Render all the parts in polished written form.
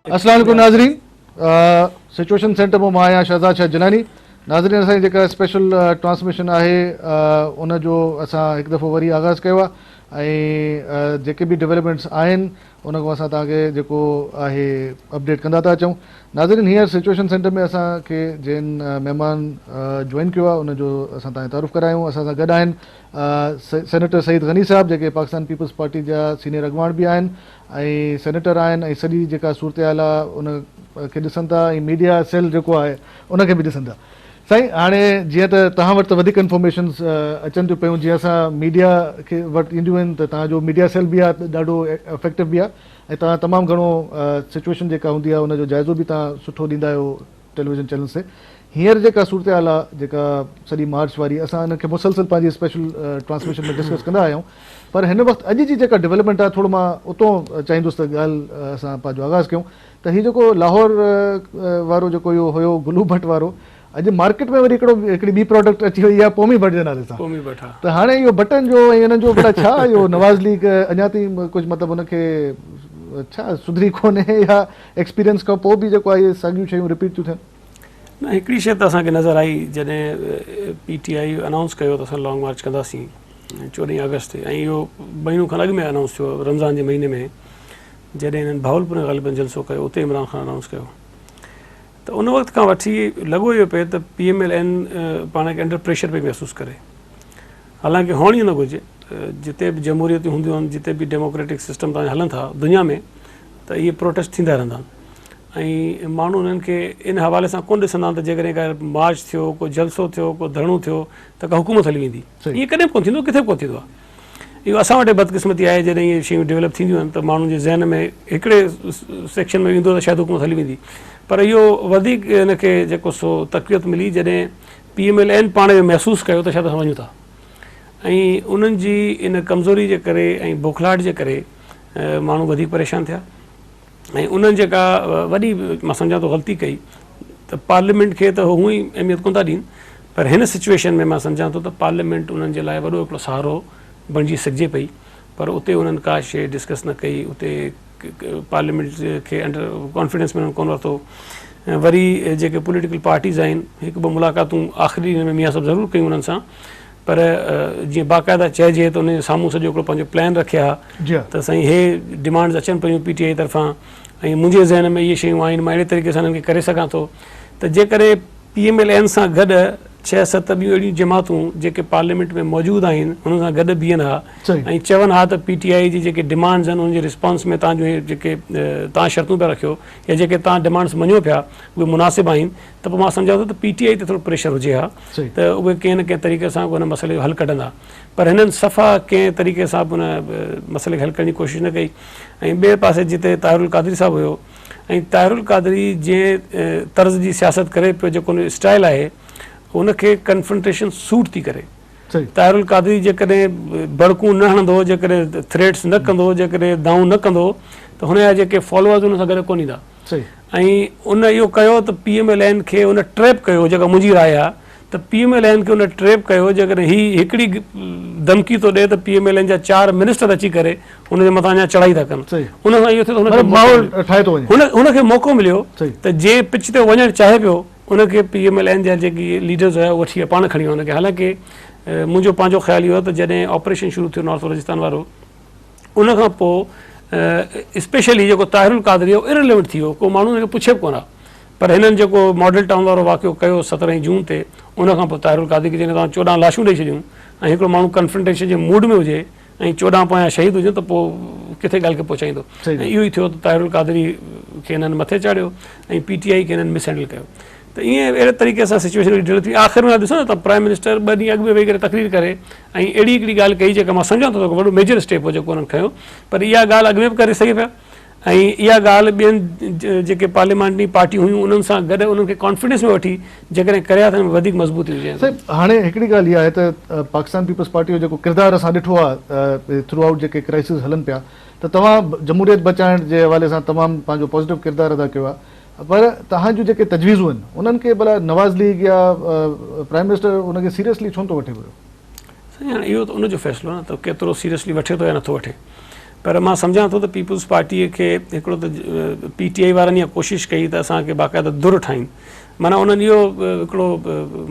अस्सलाम वालेकुम नाज़रीन, सिचुएशन सेंटर में मां आहियां शहज़ाद शाह जिलानी। नाज़रीन, असांजी जेका स्पेशल ट्रांसमिशन आहे उन जो असां हिकु दफ़ो वरी आगाज़ कयो आहे ऐं जेके बि डेवलपमेंट्स आहिनि उन खां असां तव्हांखे जेको आहे अपडेट कंदा था अचूं। नाज़रीन, हींअर सिचुएशन सेंटर में असांखे जिन महिमान जॉइन कयो आहे उन जो असां तव्हांखे तारुफ़ करायूं। असां सां गॾु आहिनि सेनेटर सईद गनी साहब, जेके पाकिस्तान पीपल्स पार्टी जा सीनियर अॻवान बि आहिनि ऐं सेनेटर आहिनि ऐं सॼी जेका सूरत हाल आहे उन खे ॾिसनि था ऐं मीडिया सेल जेको आहे उनखे बि ॾिसनि था। साईं, हाणे जीअं त तव्हां वटि त वधीक इंफॉर्मेशन्स अचनि थियूं पियूं, जीअं असां मीडिया खे वटि ईंदियूं आहिनि त तव्हांजो मीडिया सेल बि आहे ॾाढो इफेक्टिव बि आहे ऐं तव्हां तमामु घणो सिचुएशन जेका हूंदी आहे उनजो जाइज़ो बि तव्हां सुठो ॾींदा आहियो टेलीविज़न चैनल्स ते। हींअर जेका सूरत हाल आहे जेका सॼी मार्च वारी, असां हिनखे मुसलसल पंहिंजी स्पेशल ट्रांसमिशन में डिस्कस कंदा आहियूं, पर हिन वक़्तु अॼु जी जेका डेवलपमेंट आहे थोरो मां उतां चाहींदुसि त ॻाल्हि असां पंहिंजो आगाज़ कयूं त हीउ जेको लाहौर वारो जेको इहो हुयो गुलू भट्ट वारो, अॼु मार्केट में वरी हिकिड़ी ॿी प्रोडक्ट अची वई आहे पोमी भट्ट जे नाले सां। त हाणे इहो बटन जो ऐं हिननि जो बेटा छा इहो नवाज़ लीग अञा ताईं कुझु मतिलबु हुनखे छा सुधरी कोन्हे या एक्सपीरियंस खां पोइ बि जेको आहे इहे साॻियूं शयूं रिपीट थियूं थियनि? न, हिकिड़ी शइ त असांखे नज़र आई जॾहिं PTI अनाउंस कयो त असां लॉन्ग मार्च कंदासीं 14 अगस्त ते, ऐं इहो महीनो खनि अॻु में अनाउंस थियो रमज़ान जे महीने में, जॾहिं हिननि भावलपुर में ग़ालिबन जलसो कयो, उते इमरान ख़ान अनाउंस कयो। त उन वक़्त खां वठी लॻो इहो पिए त PMLN पाण खे अंडर प्रेशर पई महसूसु करे। हालांकि हुअण ई न घुरिजे, जिते बि जमहूरियतूं हूंदियूं आहिनि, जिते बि डेमोक्रेटिक सिस्टम तव्हां हलनि था दुनिया में, त इहे प्रोटेस्ट थींदा रहंदा आहिनि ऐं माण्हू उन्हनि खे इन हवाले सां कोन ॾिसंदा आहिनि त जेकॾहिं का मार्च थियो, को जलसो थियो, को धरणो थियो त का हुकूमत हली वेंदी। ईअं कॾहिं कोन थींदो, किथे कोन थींदो आहे। इहो असां वटि बदकिस्मती आहे, जॾहिं इहे शयूं डेवलप थींदियूं आहिनि त माण्हुनि जे ज़हन में हिकिड़े सेक्शन में ईंदो त शायदि हुकूमत हली वेंदी, पर इहो वधीक हिनखे जेको सो तक़वियत मिली जॾहिं PMLN पाण खे महसूसु कयो त शायदि असां वञूं था, ऐं उन्हनि जी इन कमज़ोरी जे करे ऐं बौखलाहट जे करे माण्हू वधीक परेशान थिया ऐं उन्हनि जेका वॾी मां सम्झां थो ग़लती कई त पार्लियामेंट खे त हूअं ई अहमियत कोन था ॾियनि, पर हिन सिचुएशन में मां सम्झां थो त पार्लियामेंट उन्हनि जे लाइ वॾो हिकिड़ो सहारो बणिजी सघिजे पई, पर उते उन्हनि का शइ डिस्कस न कई, उते पार्लियामेंट खे अंडर कॉन्फिडेंस में उन्हनि कोन वरितो। वरी जेके पॉलिटिकल पार्टीज़ आहिनि, हिकु ॿ मुलाक़ातूं आख़िरी में मियां सभु ज़रूरु कयूं उन्हनि सां, पर जीअं बाक़ाइदा चइजे त उन साम्हूं सॼो हिकिड़ो पंहिंजो प्लान रखिया त साईं हे डिमांड्स अचनि पियूं PTI तरफ़ां ऐं मुंहिंजे ज़हन में इहे शयूं आहिनि, मां अहिड़े तरीक़े सां हिननि खे करे सघां थो त जेकॾहिं PMLN सां गॾु 6-7 ॿियूं अहिड़ियूं जमातूं जेके पार्लियामेंट में मौजूदु आहिनि हुन सां गॾु बीहनि हा ऐं चवनि हा त PTI जी जेके डिमांड्स आहिनि उनजे रिस्पॉन्स में तव्हांजो जेके तव्हां शर्तूं पिया रखियो या जेके तव्हां डिमांड्स मञो पिया उहे मुनासिबु आहिनि, त पोइ मां सम्झां थो त PTI ते थोरो प्रेशर हुजे हा त उहे कंहिं न कंहिं तरीक़े सां हुन मसइले जो हल कढंदा, पर हिननि सफ़ा कंहिं तरीक़े सां बि हुन मसइले खे हल करण जी कोशिशि न कई। ऐं ॿिए पासे जिते ताहिरुल क़ादरी साहिबु हुयो, ऐं ताहिरुल क़ादरी जंहिं तर्ज़ जी सियासत करे पियो, जेको उन स्टाइल आहे उनखे कन्फ्रंटेशन सूट थी करे। ताहिरुल क़ादरी जेकॾहिं बड़कूं न हणंदो, जेकॾहिं थ्रेट्स न कंदो, जेकॾहिं दाऊं न कंदो त हुनजा जेके फॉलोअर्स हुन सां गॾु कोन ईंदा। ऐं उन इहो कयो त PMLN खे उन ट्रैप कयो, जेका मुंहिंजी राय आहे त PMLN खे उन ट्रैप कयो, जेकॾहिं हीअ हिकिड़ी धमकी थो ॾिए त PMLN जा 4 मिनिस्टर अची करे हुनजे मथां अञा चढ़ाई था कनि, हुन सां इहो थियो त हुनखे मौक़ो मिलियो त जंहिं पिच ते वञणु चाहे पियो उनखे PMLN जा जेकी लीडर्स हुया वठी पाण खणी विया हुनखे। हालांकि मुंहिंजो पंहिंजो ख़्यालु इहो आहे त जॾहिं ऑपरेशन शुरू थियो नॉर्थ बलोचिस्तान वारो, उनखां पोइ स्पेशली जेको ताहिरुल क़ादरी हो इररिलेवेंट थी वियो, को माण्हू हुनखे पुछे बि कोन हा, पर हिननि जेको मॉडल टाउन वारो वाक़ियो कयो 17 जून ते, उनखां पोइ ताहिरुल क़ादरी खे जॾहिं तव्हां 14 लाशूं ॾेई छॾियूं ऐं हिकिड़ो माण्हू कन्फ्रंटेशन जे मूड में हुजे ऐं 14 पोयां शहीद हुजे त पोइ किथे ॻाल्हि खे पहुचाईंदो। ऐं इहो ई थियो त ताहिरुल क़ादरी खे हिननि मथे चाढ़ियो ऐं PTI खे हिननि मिसहैंडल कयो। त ईअं अहिड़े तरीक़े सां सिचुएशन डेवलप थी। आख़िर में ॾिसो न त प्राइम मिनिस्टर 2 ॾींहं अॻु में वेही करे तकरीर करे ऐं अहिड़ी हिकिड़ी ॻाल्हि कई जेका मां सम्झां थो वॾो मेजर स्टेप हो जेको हुननि खयो, पर इहा ॻाल्हि अॻु में बि करे सघे पिया ऐं इहा ॻाल्हि ॿियनि जेके पार्लियामेंटरी पार्टियूं हुयूं उन्हनि सां गॾु उन्हनि खे कॉन्फिडेंस में वठी जेकॾहिं करे हा त वधीक मज़बूती हुजे। हाणे हिकिड़ी ॻाल्हि इहा आहे त पाकिस्तान पीपल्स पार्टी जो जेको किरदारु असां ॾिठो आहे थ्रू आउट जेके क्राइसिस हलनि पिया, त तव्हां जमहूरियत बचाइण जे हवाले सां तमामु पंहिंजो पॉज़िटिव किरदारु अदा कयो आहे, पर तव्हां जूं जेके तजवीज़ूं आहिनि उन्हनि खे भला नवाज़ लीग या प्राइम मिनिस्टर उनखे सीरियसली छो नथो वठे पियो? साईं, हाणे इहो त उनजो फ़ैसिलो न त केतिरो सीरियसली वठे थो या नथो वठे। पर मां सम्झां थो त पीपल्स पार्टीअ खे हिकिड़ो त PTI वारनि इहा कोशिशि कई त असांखे बाक़ाइदा दुर ठाहिनि, माना उन्हनि इहो हिकिड़ो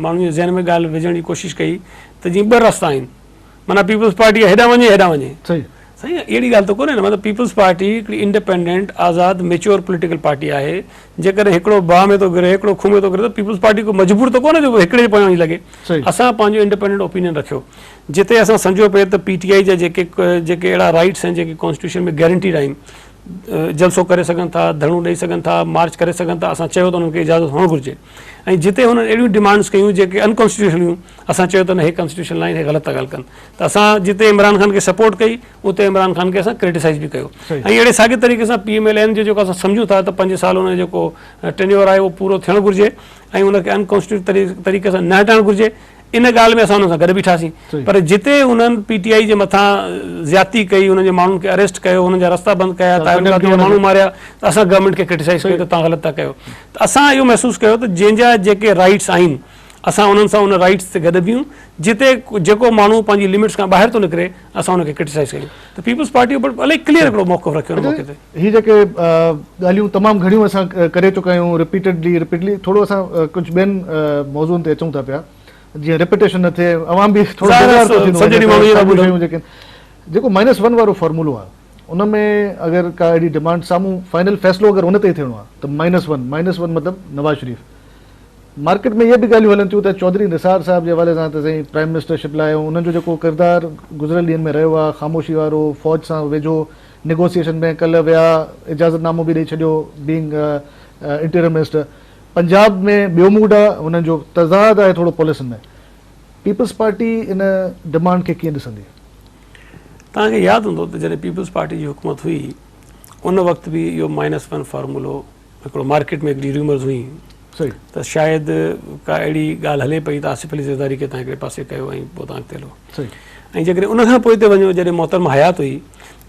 माण्हुनि जे ज़हन में ॻाल्हि विझण जी कोशिशि कई त जीअं 2 रस्ता आहिनि, माना पीपल्स पार्टी हेॾां वञे हेॾां वञे। सही साईं अहिड़ी ॻाल्हि त कोन्हे न, मतिलबु पीपल्स पार्टी हिकिड़ी इंडिपेंडेंट आज़ादु मेच्योर पॉलिटिकल पार्टी आहे। जेकॾहिं हिकिड़ो बाह में थो गिरे, हिकिड़ो खूह में थो गिरे, त पीपल्स पार्टी को मजबूर त कोन्हे जो हिकिड़े जे पोयां ई लॻे। असां पंहिंजो इंडिपेंडेंट ओपिनियन रखियो, जिते असां सम्झो पिए त PTI जा जेके अहिड़ा राइट्स आहिनि जेके कॉन्स्टिट्यूशन में गारंटीड आहिनि, जलसो करे सघनि था, धरणो ॾेई सघनि था, मार्च करे सघनि था, असां चयो त उन्हनि खे इजाज़त हुअणु घुरिजे। ऐं जिते हुननि अहिड़ियूं डिमांड्स कयूं जेके अनकॉन्स्टिट्यूशनल हुयूं, असां चयो त न हे कॉन्स्टिट्यूशन लाइन हे ग़लति था ॻाल्हि कनि, त असां जिते इमरान ख़ान खे सपोर्ट कई उते इमरान ख़ान खे असां क्रिटिसाइज़ बि कयो। ऐं अहिड़े साॻे तरीक़े सां PMLN जो जेको असां सम्झूं था त 5 साल हुन जो जेको टेन्योर आहे उहो पूरो थियणु घुरिजे ऐं उनखे अनकॉन्स्टिट्यूशनल तरीक़े सां न हटाइणु घुरिजे। इन ॻाल्हि में असां हुन सां गॾु बीठासीं, पर जिते हुननि PTI जे मथां ज़्यादती कई, हुननि जे माण्हुनि खे अरेस्ट कयो, हुननि जा रस्ता बंदि कया, माण्हू मारिया, त असां गवर्नमेंट खे क्रिटिसाइज़ कयो त तव्हां ग़लति था कयो। त असां इहो महसूसु कयो त जंहिंजा जेके राइट्स आहिनि असां उन्हनि सां उन राइट्स ते गॾु बीहूं, जिते जेको माण्हू पंहिंजी लिमिट्स खां ॿाहिरि थो निकिरे असां हुनखे क्रिटिसाइज़ कयूं। त पीपल्स पार्टी इलाही क्लियर हिकिड़ो मौक़िफ़ रखियो हुन मौक़े ते। ही जेके ॻाल्हियूं तमामु घणियूं असां करे चुका आहियूं, रिपीटली थोरो असां कुझु ॿियनि मौज़ूअनि ते अचूं था पिया, जीअं रिपीटेशन न थिए, अवाम बि थोरो जेको -1 वारो फॉर्मूलो आहे उन में अगरि का अहिड़ी डिमांड साम्हूं फाइनल फ़ैसिलो अगरि उन ते ई थियणो आहे त -1 मतिलबु नवाज़ शरीफ़। मार्केट में इहे बि ॻाल्हियूं हलनि थियूं त चौधरी निसार साहिब जे हवाले सां त साईं प्राइम मिनिस्टरशिप लाइ उन्हनि जो जेको किरदारु गुज़िरियल ॾींहंनि में रहियो आहे, ख़ामोशी वारो, फ़ौज सां वेझो नेगोसिएशन में कल्ह विया, इजाज़तनामो बि ॾेई छॾियो बीइंग इंटीरियर मिनिस्टर। पंजाब में ॿियो मूड आहे, हुननि जो तज़ाद आहे थोरो पॉलिसियुनि में। पीपल्स पार्टी इन डिमांड खे कीअं ॾिसंदी? तव्हांखे यादि हूंदो त जॾहिं पीपल्स पार्टी जी हुकूमत हुई उन वक़्तु बि इहो -1 फॉर्मूलो हिकिड़ो मार्केट में हिकिड़ी रूमर्स हुई सही, त शायदि का अहिड़ी ॻाल्हि हले पई त आसिफ अली ज़रदारी खे तव्हां हिकिड़े पासे कयो ऐं पोइ तव्हां अॻिते हलो। सही। ऐं जेकॾहिं उनखां पोइ हिते वञो, जॾहिं मोहतरमा हयात हुई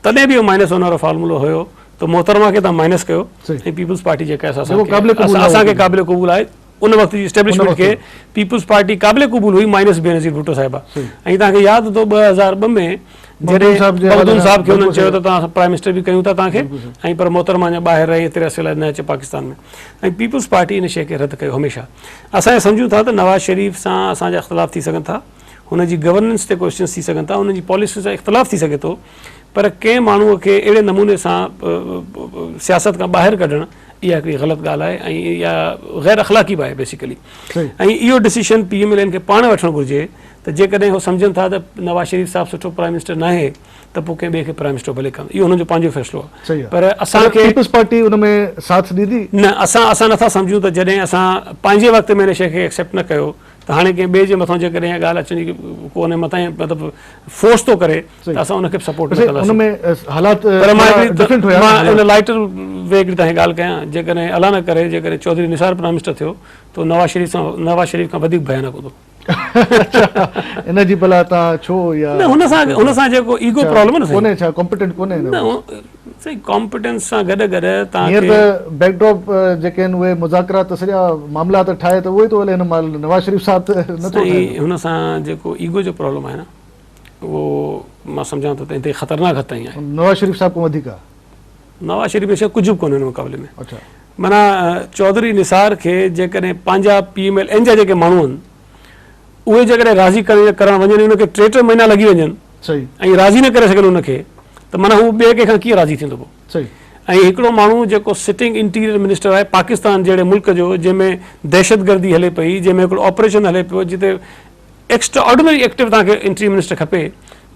तॾहिं बि इहो -1 वारो फॉर्मूलो हुयो त मोहतरमा खे तव्हां माइनस कयो ऐं पीपल्स पार्टी जेका असांखे क़ाबिल क़बूल आहे उन वक़्त जी एस्टेब्लिशमेंट खे पीपल्स पार्टी क़ाबिल क़बूल हुई -बेनज़ीर भुट्टो साहिबा। ऐं तव्हांखे यादि हूंदो 2002 में जॾहिं मखदूम साहिब खे हुननि चयो त तव्हां प्राइम मिनिस्टर बि कयूं था तव्हांखे, ऐं पर मोहतरमा अञा ॿाहिरि रही हिते रसे लाइ न अचे पाकिस्तान में, ऐं पीपल्स पार्टी इन शइ खे रद्द कयो हमेशह। असां सम्झूं था त नवाज़ शरीफ़ सां असांजा इख़्तिलाफ़ थी सघनि था, हुनजी गवर्नेंस ते क्वेश्चन्स थी सघनि था, हुनजी पॉलिसी सां इख़्तिलाफ़ थी सघे थो, पर कंहिं माण्हूअ खे अहिड़े नमूने सां सियासत खां ॿाहिरि कढणु इहा हिकिड़ी ग़लति ॻाल्हि आहे ऐं इहा ग़ैर अख़लाक़ी बि आहे बेसिकली। ऐं इहो डिसीशन PMLN खे पाण वठणु घुरिजे त जेकॾहिं उहे सम्झनि था त नवाज़ शरीफ़ साहिबु सुठो प्राइम मिनिस्टर न आहे त पोइ कंहिं ॿिए खे प्राइम मिनिस्टर भले कनि, इहो हुननि जो पंहिंजो फ़ैसिलो आहे। पर असांखे पीपल्स पार्टी उन में साथ ॾींदी न, असां नथा सम्झूं त जॾहिं असां पंहिंजे वक़्त में हिन शइ खे एक्सेप्ट न कयो त हाणे कंहिं ॿिए जे मथां जेकॾहिं इहा ॻाल्हि अचणी को हुन मथां मतिलबु फोर्स थो करे त असां उनखे बि सपोर्ट न कंदासीं। पर मां हिन लाइटर वे हिकिड़ी तव्हांखे ॻाल्हि कयां, जेकॾहिं अलाह न करे जेकॾहिं चौधरी निसार प्राइम मिनिस्टर थियो त नवाज़ शरीफ़ खां वधीक भयानक हूंदो। इन जी भला तव्हां छो या हुन सां जेको ईगो प्रॉब्लम कोन्हे, छा कॉम्पिटेंट कोन्हे सही कॉम्पिटेंस सां गॾु गॾु हींअर त बैकड्रॉप जेके आहिनि उहे मुज़ाकरात सॼा मामला त ठाहे त उहो ई थो हले हिन महिल नवाज़ शरीफ़ साहिब त नथो। हुन सां जेको ईगो जो प्रॉब्लम आहे न उहो मां सम्झां थो त हिते ख़तरनाक हद ताईं आहे। नवाज़ शरीफ़ साहिब खां वधीक आहे नवाज़ शरीफ़ शइ कुझु बि कोन्हे हिन मुक़ाबले में। माना चौधरी निसार खे जेकॾहिं पंहिंजा PMLN जा जेके माण्हू आहिनि उहे जेकॾहिं राज़ी करणु वञनि, उनखे 3-3 महीना लॻी वञनि ऐं राज़ी न करे सघनि उनखे, त माना हू ॿिए कंहिंखां कीअं राज़ी थींदो पोइ। ऐं हिकिड़ो माण्हू जेको सिटिंग इंटीरियर मिनिस्टर आहे पाकिस्तान जहिड़े मुल्क जो, जंहिंमें दहशतगर्दी हले पई, जंहिंमें हिकिड़ो ऑपरेशन हले पियो, जिते एक्स्ट्रा ऑर्डिनरी एक्टिव तव्हांखे इंटीरियर मिनिस्टर खपे,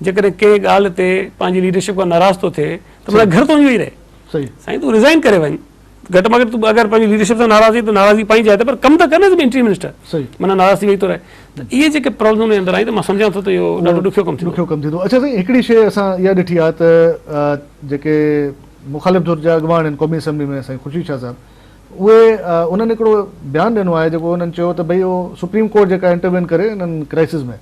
जेकॾहिं कंहिं ॻाल्हि ते पंहिंजी लीडरशिप खां नाराज़ थो थिए त माना घर तो वेही रहे, साईं तूं रिज़ाइन करे वञ, घटि में घटि तूं अगरि पंहिंजी लीडरशिप सां नाराज़ त नाराज़गी पाई जाए, पर कमु त कर न इंटीरियर मिनिस्टर, माना नाराज़ थी वेही थो रहे। इहे जेके प्रॉब्लम जे अंदरि आई त मां सम्झां थो त इहो ॾाढो ॾुखियो कमु थींदो। अच्छा साईं, हिकिड़ी शइ असां इहा ॾिठी आहे त जेके मुखालिफ़ धुर जा अॻवान आहिनि क़ौमी असेंबली में, साईं ख़ुर्शीद शाह साहिब, उहे उन्हनि हिकिड़ो बयानु ॾिनो आहे जेको उन्हनि चयो त भई उहो सुप्रीम कोर्ट जेका इंटरवेन करे हिननि क्राइसिस में,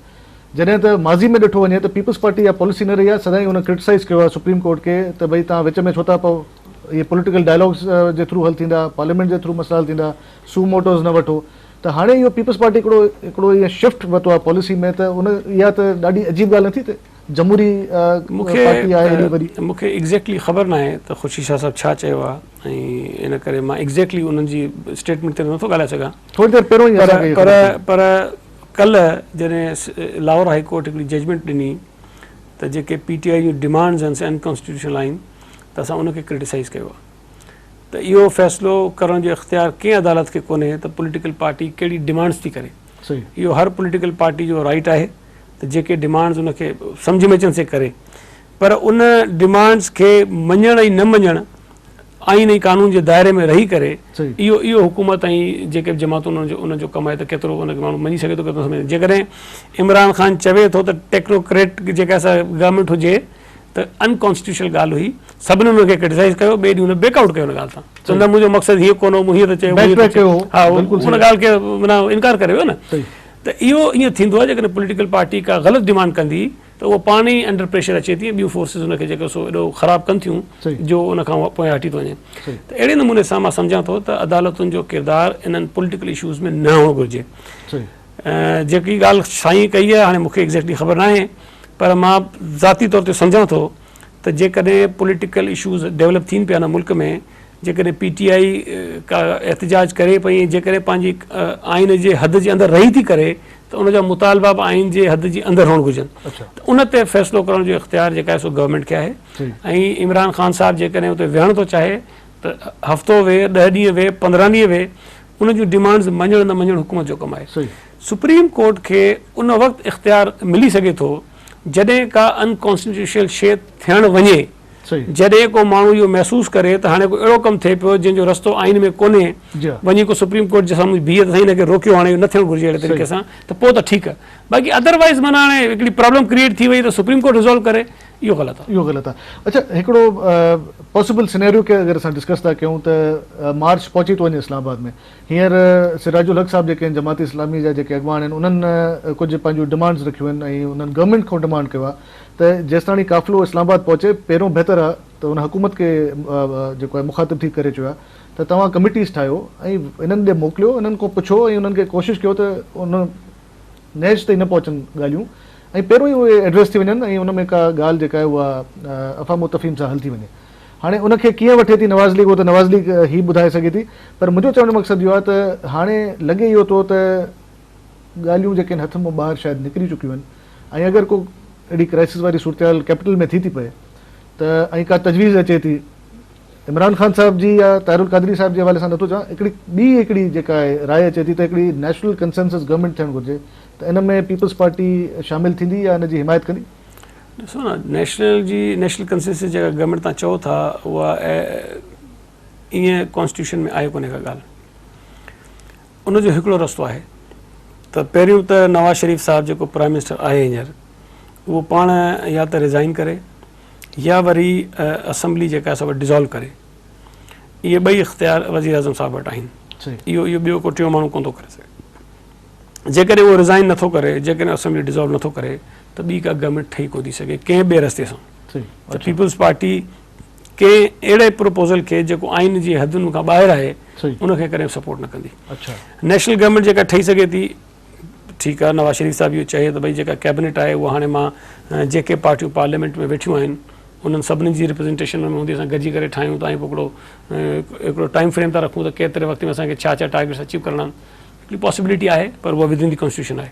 जॾहिं त माज़ी में ॾिठो वञे त पीपल्स पार्टी इहा पॉलिसी न रही आहे, सदाईं हुन क्रिटिसाइज़ कयो आहे सुप्रीम कोर्ट खे त भई तव्हां विच में छो था पोइ इहे पॉलिटिकल डायलॉग्स जे थ्रू हल थींदा, पार्लियामेंट जे थ्रू मसइला हल थींदा, सू मोटोस न वठो। त हाणे इहो पीपल्स पार्टी हिकिड़ो इहो शिफ्ट वरितो आहे पॉलिसी में, त उन इहा त ॾाढी अजीब ॻाल्हि नथी थिए। जमहूरी पार्टी आहे एॾी वॾी? मूंखे एग्ज़ैक्टली ख़बर न आहे त ख़ुशी शाह साहिबु छा चयो आहे ऐं इन करे मां एग्ज़ैक्टली उन्हनि जी स्टेटमेंट ते नथो ॻाल्हाए सघां। थोरी देरि पहिरियों ई असांखे पर कल्ह जॾहिं लाहौर हाई कोर्ट हिकिड़ी जजमेंट ॾिनी त जेके PTI जूं डिमांड्स आहिनि अनकॉन्स्टिट्यूशनल आहिनि त असां उनखे क्रिटिसाइज़ कयो आहे। त इहो फ़ैसिलो करण जो इख़्तियार कंहिं अदालत खे कोन्हे त पॉलिटिकल पार्टी कहिड़ी डिमांड्स थी करे। इहो हर पॉलिटिकल पार्टी जो राइट आहे त जेके डिमांड्स उनखे सम्झ में अचनि से करे, पर उन डिमांड्स खे मञण ऐं न मञणु आइन ऐं कानून जे दायरे में रही करे इहो हुकूमत ऐं जेके जमातूं उनजो कमु आहे त केतिरो उनखे माण्हू मञी सघे थो केतिरो सम्झे। जेकॾहिं इमरान ख़ान चवे थो त टेक्नोक्रेट जेका असां गवर्नमेंट हुजे त अनकॉन्स्टिट्यूशनल ॻाल्हि हुई, सभिनी हुनखे क्रिटिसाइज़ कयो, ॿिए ॾींहुं हुन बैकआउट कयो हुन ॻाल्हि सां, चवंदा मुंहिंजो मक़सदु हीअ कोन हो, हीअ त चयो, हा हुन ॻाल्हि खे माना इनकार करे वियो न। त इहो ईअं थींदो आहे जेकॾहिं पॉलिटिकल पार्टी का ग़लति डिमांड कंदी त उहो पाण ई अंडर प्रेशर अचे थी, ॿियूं फोर्सिस हुनखे जेको सो एॾो ख़राबु कनि थियूं जो उनखां पोयां हटी थो वञे। त अहिड़े नमूने सां मां सम्झां थो त अदालतुनि जो किरदारु इन्हनि पॉलिटिकल इशूज़ में न हुअणु घुरिजे। जेकी ॻाल्हि साईं कई आहे, हाणे मूंखे एग्ज़ैक्टली ख़बर न आहे, पर मां ज़ाती तौर ते सम्झां थो त जेकॾहिं पॉलिटिकल इशूज़ डेवलप थियनि पिया न मुल्क में, जेकॾहिं PTI का एहतिजाज करे पई, जेकॾहिं पंहिंजी आइन जे हद जे अंदरि रही थी करे त उनजा मुतालबा बि आइन जे हद जे अंदरि हुअणु घुरिजनि। त उन ते फ़ैसिलो करण जो इख़्तियार जेका आहे सो गवर्नमेंट खे आहे। ऐं इमरान ख़ान साहिबु जेकॾहिं उते विहणु थो चाहे त हफ़्तो वेह, 10 ॾींहं वेह, 15 ॾींहं वेह, उन जूं डिमांड्स मञणु न मञणु हुकूमत जो कमु आहे। सुप्रीम कोर्ट खे उन वक़्तु इख़्तियार मिली सघे थो जॾहिं का अनकॉन्स्टिट्यूशनल शइ थियणु वञे, जॾहिं को माण्हू इहो महसूसु करे त हाणे को अहिड़ो कमु थिए पियो जंहिंजो रस्तो आइन में कोन्हे, वञी को सुप्रीम कोर्ट जे साम्हूं बीह त साईं हिनखे रोकियो, हाणे इहो न थियणु घुरिजे अहिड़े तरीक़े सां, त पोइ त ठीकु आहे। बाक़ी अदरवाइज़ माना हाणे हिकिड़ी प्रॉब्लम क्रिएट थी वई त सुप्रीम कोर्ट रिज़ॉल्व करे, इहो ग़लति आहे। इहो ग़लति आहे। अच्छा, हिकिड़ो पॉसिबल सिनेरियो खे अगरि असां डिस्कस था कयूं त मार्च पहुची थो वञे इस्लामाबाद में। हींअर सिराजुल हक़ साहिबु जेके आहिनि जमात इस्लामी जा जेके अॻवान आहिनि, उन्हनि कुझु पंहिंजूं डिमांड्स रखियूं आहिनि ऐं उन्हनि गवर्नमेंट खां डिमांड कयो आहे त जेसिताणी काफ़िलो इस्लामाबाद पहुचे, पहिरियों बहितर आहे त उन हुकूमत खे जेको आहे मुखातिब थी करे चयो आहे त तव्हां कमिटीज़ ठाहियो ऐं इन्हनि ॾे मोकिलियो, इन्हनि खां पुछो ऐं उन्हनि खे कोशिशि कयो त उन नैज ताईं न पहुचनि ॻाल्हियूं, ऐं पहिरियों ई उहे एड्रेस थी वञनि ऐं उन में का ॻाल्हि जेका आहे उहा अफ़ाम तफ़हीम सां हल थी वञे। हाणे उनखे कीअं वठे थी नवाज़ लीग, उहो त नवाज़ लीग ई ॿुधाए सघे थी, पर मुंहिंजो चवण जो मक़सदु इहो आहे त हाणे लॻे इहो थो त ॻाल्हियूं जेके आहिनि हथ मां ॿाहिरि शायदि निकिरी चुकियूं आहिनि, ऐं अगरि को अहिड़ी क्राइसिस वारी सूरत कैपिटल में थी पए त ऐं का तजवीज़ अचे थी इमरान ख़ान साहिब जी या ताहिरुल क़ादरी साहिब जे हवाले सां नथो चवां, हिकिड़ी जेका आहे राय अचे थी त हिकिड़ी नेशनल कंसेंसस गवर्नमेंट थियणु घुरिजे, त इन में पीपल्स पार्टी शामिलु थींदी या हिनजी हिमायत कंदी? ॾिसो न, नेशनल कंसेंसस जेका गवर्नमेंट तव्हां चओ था उहा ईअं कॉन्स्टिट्यूशन में आहे कोन्हे का ॻाल्हि। उनजो हिकिड़ो रस्तो आहे त पहिरियों त नवाज़ शरीफ़ साहिबु जेको प्राइम मिनिस्टर आहे हींअर, उहो पाण या त रिज़ाइन करे या वरी असेंबली जेका आहे डिज़ोल्व करे। इहे ॿई इख़्तियार वज़ीर आज़म साहिब वटि आहिनि। इहो ॿियो को टियों माण्हू कोन थो करे सघे। जेकॾहिं उहो रिज़ाइन नथो करे, जेकॾहिं असेंबली डिज़ोल्व नथो करे, त ॿी का गवर्नमेंट ठही कोन थी सघे कंहिं ॿिए रस्ते सां। त पीपल्स पार्टी कंहिं अहिड़े प्रपोज़ल खे जेको आइन जी हदुनि खां ॿाहिरि आहे, उनखे कॾहिं सपोर्ट न कंदी। नेशनल गवर्नमेंट जेका ठही सघे थी, ठीकु आहे, नवाज़ शरीफ़ साहिबु इहो चए त भई जेका कैबिनेट आहे उहा हाणे मां जेके पार्टियूं पार्लियामेंट में वेठियूं आहिनि उन्हनि सभिनी जी रिप्रेज़ेंटेशन में हूंदी, असां गॾिजी करे ठाहियूं था ऐं हिकिड़ो टाइम फ्रेम था रखूं त केतिरे वक़्त में असांखे छा टारगेट्स अचीव करणा आहिनि। हिकिड़ी पॉसिबिलिटी आहे, पर उहा विदिन दी कॉन्स्टिट्यूशन आहे।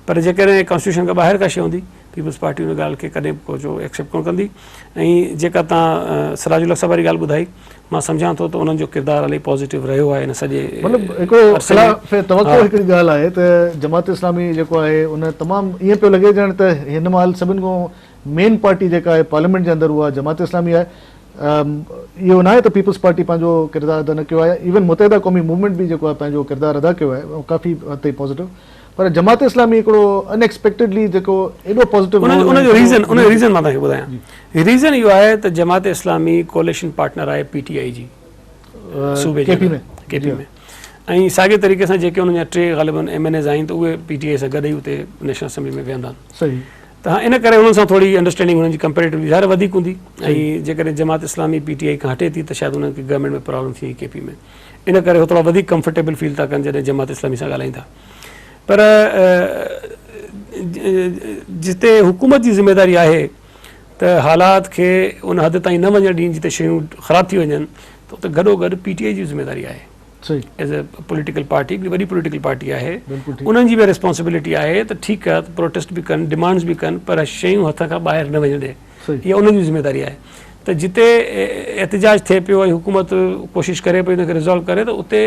पर जेकॾहिं कॉन्स्टिट्यूशन खां ॿाहिरि का शइ हूंदी, पीपल्स पार्टी उन ॻाल्हि खे कॾहिं को एक्सेप्ट कोन कंदी। ऐं जेका तव्हां सिराजुल हक़ साहिब वारी ॻाल्हि ॿुधाई, मां सम्झां थो त उन्हनि जो किरदारु इलाही पॉज़िटिव रहियो आहे हिन सॼे। हिकिड़ी ॻाल्हि आहे त जमात इस्लामी जेको आहे उन तमामु ईअं पियो लॻे ॼण त हिन महिल सभिनि खां मेन पार्टी जेका आहे पार्लियामेंट जे अंदरि उहा जमात इस्लामी आहे। इहो न आहे त पीपल्स पार्टी पंहिंजो किरदारु अदा न कयो आहे, इवन मुतहिदा क़ौमी मूवमेंट बि जेको आहे पंहिंजो किरदारु अदा कयो आहे, उहो काफ़ी हद ताईं पॉज़िटिव। पर जमात इस्लामी हिकिड़ो अनएक्सपेक्टेडली जेको एॾो पॉज़िटिव, उनजो रीज़न मां तव्हांखे ॿुधायां। रीज़न इहो आहे त जमात इस्लामी कोalition पार्टनर आहे PTI जी सूबे KP में, ऐं साॻे तरीक़े सां जेके उन्हनि जा 3 ग़ालिबन MNAs आहिनि त उहे PTI सां गॾु ई उते नेशनल असेंबली में वेहंदा आहिनि। सही। त हा, इन करे उन्हनि सां थोरी अंडरस्टैंडिंग हुननि जी कंपेरेटिवली ज़ाहिर वधीक हूंदी। ऐं जेकॾहिं जमात इस्लामी PTI खां हटे थी त शायदि उन्हनि खे गवर्नमेंट में प्रॉब्लम थी KP में, इन करे उहो थोरा वधीक कंफर्टेबल फील था कनि जॾहिं जमात इस्लामी सां ॻाल्हाईंदा। पर जिते हुकूमत जी ज़िम्मेदारी आहे त हालात खे उन हद ताईं न वञणु ॾींहुं जिते शयूं ख़राब थी वञनि त उते गॾोगॾु PTI जी ज़िम्मेदारी आहे सही एज़ ए पॉलिटिकल पार्टी, हिकिड़ी वॾी पॉलिटिकल पार्टी आहे, बिल्कुलु ठीकु। उन्हनि जी बि रिस्पॉन्सिबिलिटी आहे त ठीकु आहे त प्रोटेस्ट बि कनि, डिमांड्स बि कनि, पर शयूं हथ खां ॿाहिरि न वञणु ॾे, सही। इहा उन्हनि जी ज़िम्मेदारी आहे। त जिते एहतिजाज थिए पियो ऐं हुकूमत कोशिशि करे पई हुनखे रिज़ॉल्व करे त उते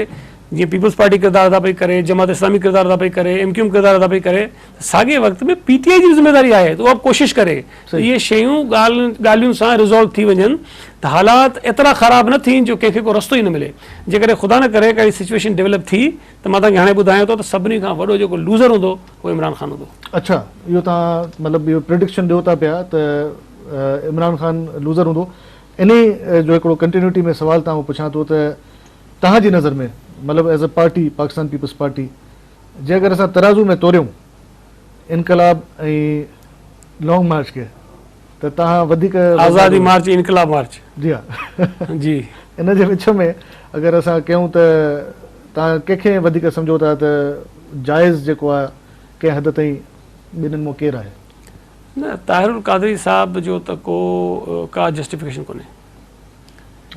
जीअं पीपल्स पार्टी किरदारु अदा पई करे, जमात इस्लामी किरदारु अदा पई करे, MQM किरदारु अदा पई करे, साॻे वक़्त में PTI जी ज़िम्मेदारी आहे त उहा कोशिशि करे त इहे शयूं ॻाल्हियुनि सां रिज़ॉल्व थी वञनि त हालात एतिरा ख़राब न थियनि जो कंहिंखे को रस्तो ई न मिले। जेकॾहिं ख़ुदा न करे काई सिचुएशन डेवलप थी त मां तव्हांखे हाणे ॿुधायां थो त सभिनी खां वॾो जेको लूज़र हूंदो उहो इमरान ख़ान हूंदो। अच्छा, इहो तव्हां मतिलबु इहो प्रिडिक्शन ॾियो था पिया त इमरान ख़ान लूज़र हूंदो। इन जो हिकिड़ो कंटिन्यूटी में सवाल तव्हां पुछां थो त तव्हांजी नज़र में मतिलबु as a party Pakistan Peoples Party जे अगरि असां तराज़ू में तोरियूं इनकलाब ऐं लॉन्ग मार्च खे त तव्हां वधीक आज़ादी मार्च, इनकलाब मार्च, जी हा जी इन जे विच में अगरि असां कयूं त तव्हां कंहिंखे वधीक सम्झो था त जाइज़ जेको आहे कंहिं हद ताईं ॿिन्हिनि मां केरु आहे? न, ताहिरुल क़ादरी साहब जो त का जस्टिफिकेशन कोन्हे।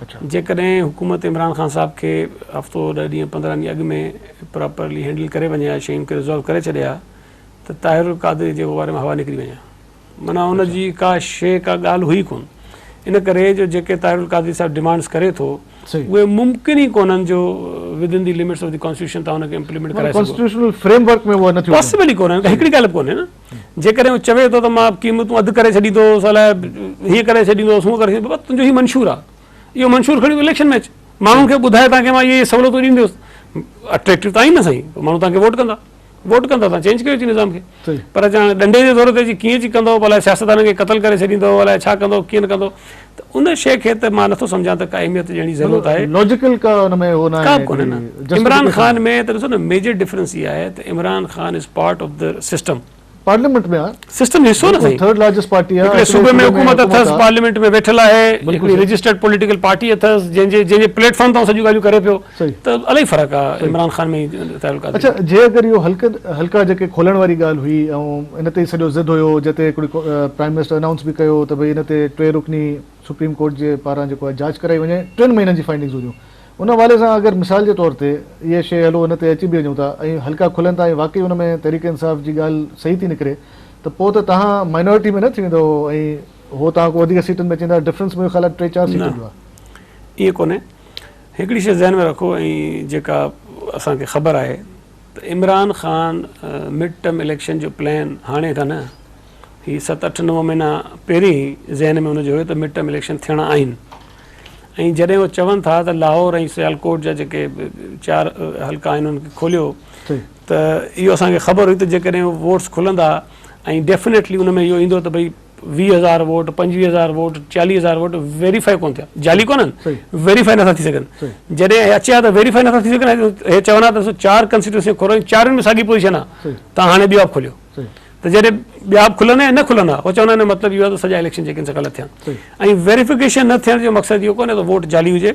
अच्छा, जेकॾहिं हुकूमत इमरान ख़ान साहब खे हफ़्तो 10 ॾींहं 15 ॾींहं अॻु में प्रॉपरली हैंडल करे वञे हा, शयुनि खे रिज़ॉल्व करे छॾे हा त ताहिरुल क़ादरी जे बारे में हवा निकिरी वञे, माना हुनजी का शइ का ॻाल्हि हुई कोन। इन करे जो जेके ताहिरुल क़ादरी साहब डिमांड्स करे थो सही। उहे मुमकिन ई कोन्हनि जो with in the limits of the constitution तव्हां हुनखे इम्प्लीमेंट करे सघो। कॉन्स्टिट्यूशनल फ्रेमवर्क में उहो नथी पॉसिबल ई कोन्हे, हिकिड़ी ॻाल्हि बि कोन्हे न। जेकॾहिं उहो चवे थो त मां क़ीमतूं अधु करे छॾींदुसि, अलाए हीअं करे छॾींदुसि, हूअं करे छॾींदुसि, बाबा तुंहिंजो हीउ मंशूर आहे, इहो मंशूर खणी इलेक्शन में अच, माण्हुनि खे ॿुधाए तव्हांखे मां इहे सहूलियतूं ॾींदुसि, अट्रेक्टिव तव्हां ई न साईं, माण्हू तव्हांखे वोट कंदा, तव्हां चेंज कयो अची निज़ाम खे। सही। पर अचां डंडे जे तौर ते अची कीअं अची कंदो, अलाए सियासतदान खे क़तल करे छॾींदो, अलाए छा कंदो, कीअं न कंदो, त उन शइ खे त मां नथो सम्झां त का अहमियत ॾियण जी ज़रूरत आहे। लॉजिकल का हुन में हो न का आहे बि कोन्हे न। justification। इमरान ख़ान में त ॾिसो न, मेजर डिफरेंस इहा आहे त Imran Khan is part of the system, parliament में आहे, सिस्टम हिसो न साईं। थर्ड लार्जेस्ट पार्टी आहे, हिकिड़े सूबे में हुकूमत अथसि, आहे। पार्लियामेंट में वेठल आहे, हिकिड़ी बिल्कुलु। रजिस्टर्ड पॉलिटिकल पार्टी अथसि, जंहिंजे प्लेटफॉर्म तां सॼियूं ॻाल्हियूं करे पियो, सही। त इलाही फ़र्क़ु आहे इमरान ख़ान में ताहिरुल क़ादरी। अच्छा, जे अगरि इहो हल्का जेके खोलण वारी ॻाल्हि हुई ऐं इन ते ई सॼो ज़िद हुयो, जिते हिकिड़ी प्राइम मिनिस्टर अनाउंस बि कयो त भई इन ते 3 रुकनी सुप्रीम कोर्ट जे पारां जेको आहे जांच कराई वञे, 3 महीननि जी फाइंडिंग्स हुयूं, उन हवाले सां अगरि मिसाल जे तौर ते इहे शइ हलो हुन ते अची बि वञूं था ऐं हल्का खुलनि था ऐं वाक़ई हुन में तहरीक इंसाफ़ जी ॻाल्हि सही थी निकिरे त पोइ त तव्हां माइनॉरिटी में न थी वेंदो ऐं हो तव्हां को वधीक सीटनि में चवंदा डिफरेंस में ख़ाली 3-4 सीटूं आहे। इहे कोन्हे, हिकिड़ी शइ ज़हन में रखो, ऐं जेका असांखे ख़बर आहे त Imran Khan mid term election जो प्लान हाणे था न, हीअ 7-8-9 महीना पहिरीं ज़हन में हुनजो हुयो त मिड टर्म इलेक्शन थियणा आहिनि, ऐं जॾहिं उहो चवनि था त लाहौर ऐं सियालकोट जा जेके 4 हल्का आहिनि उन्हनि खे खोलियो, त इहो असांखे ख़बर हुई त जेकॾहिं वोट्स खुलंदा ऐं डेफिनेटली उन में इहो ईंदो त भई 20,000 वोट, 25,000 वोट, 40,000 वोट वेरीफाई कोन थिया, जाली कोन्हनि, वेरीफाई नथा थी सघनि। जॾहिं अचे त वेरीफाई नथा थी सघनि, हे चवंदा त 4 कंस्टिट्यूंसियूं खोलो, 4 में साॻी पोज़ीशन आहे, तव्हां हाणे ॿिया बि खोलियो, त जॾहिं ॿिया बि खुलंदा या न खुलंदा, उहो चवंदा आहिनि मतिलबु इहो आहे त सॼा इलेक्शन जेके आहिनि ग़लति थियनि, ऐं वेरिफिकेशन न थियण जो मक़सदु इहो कोन्हे त वोट जाली हुजे,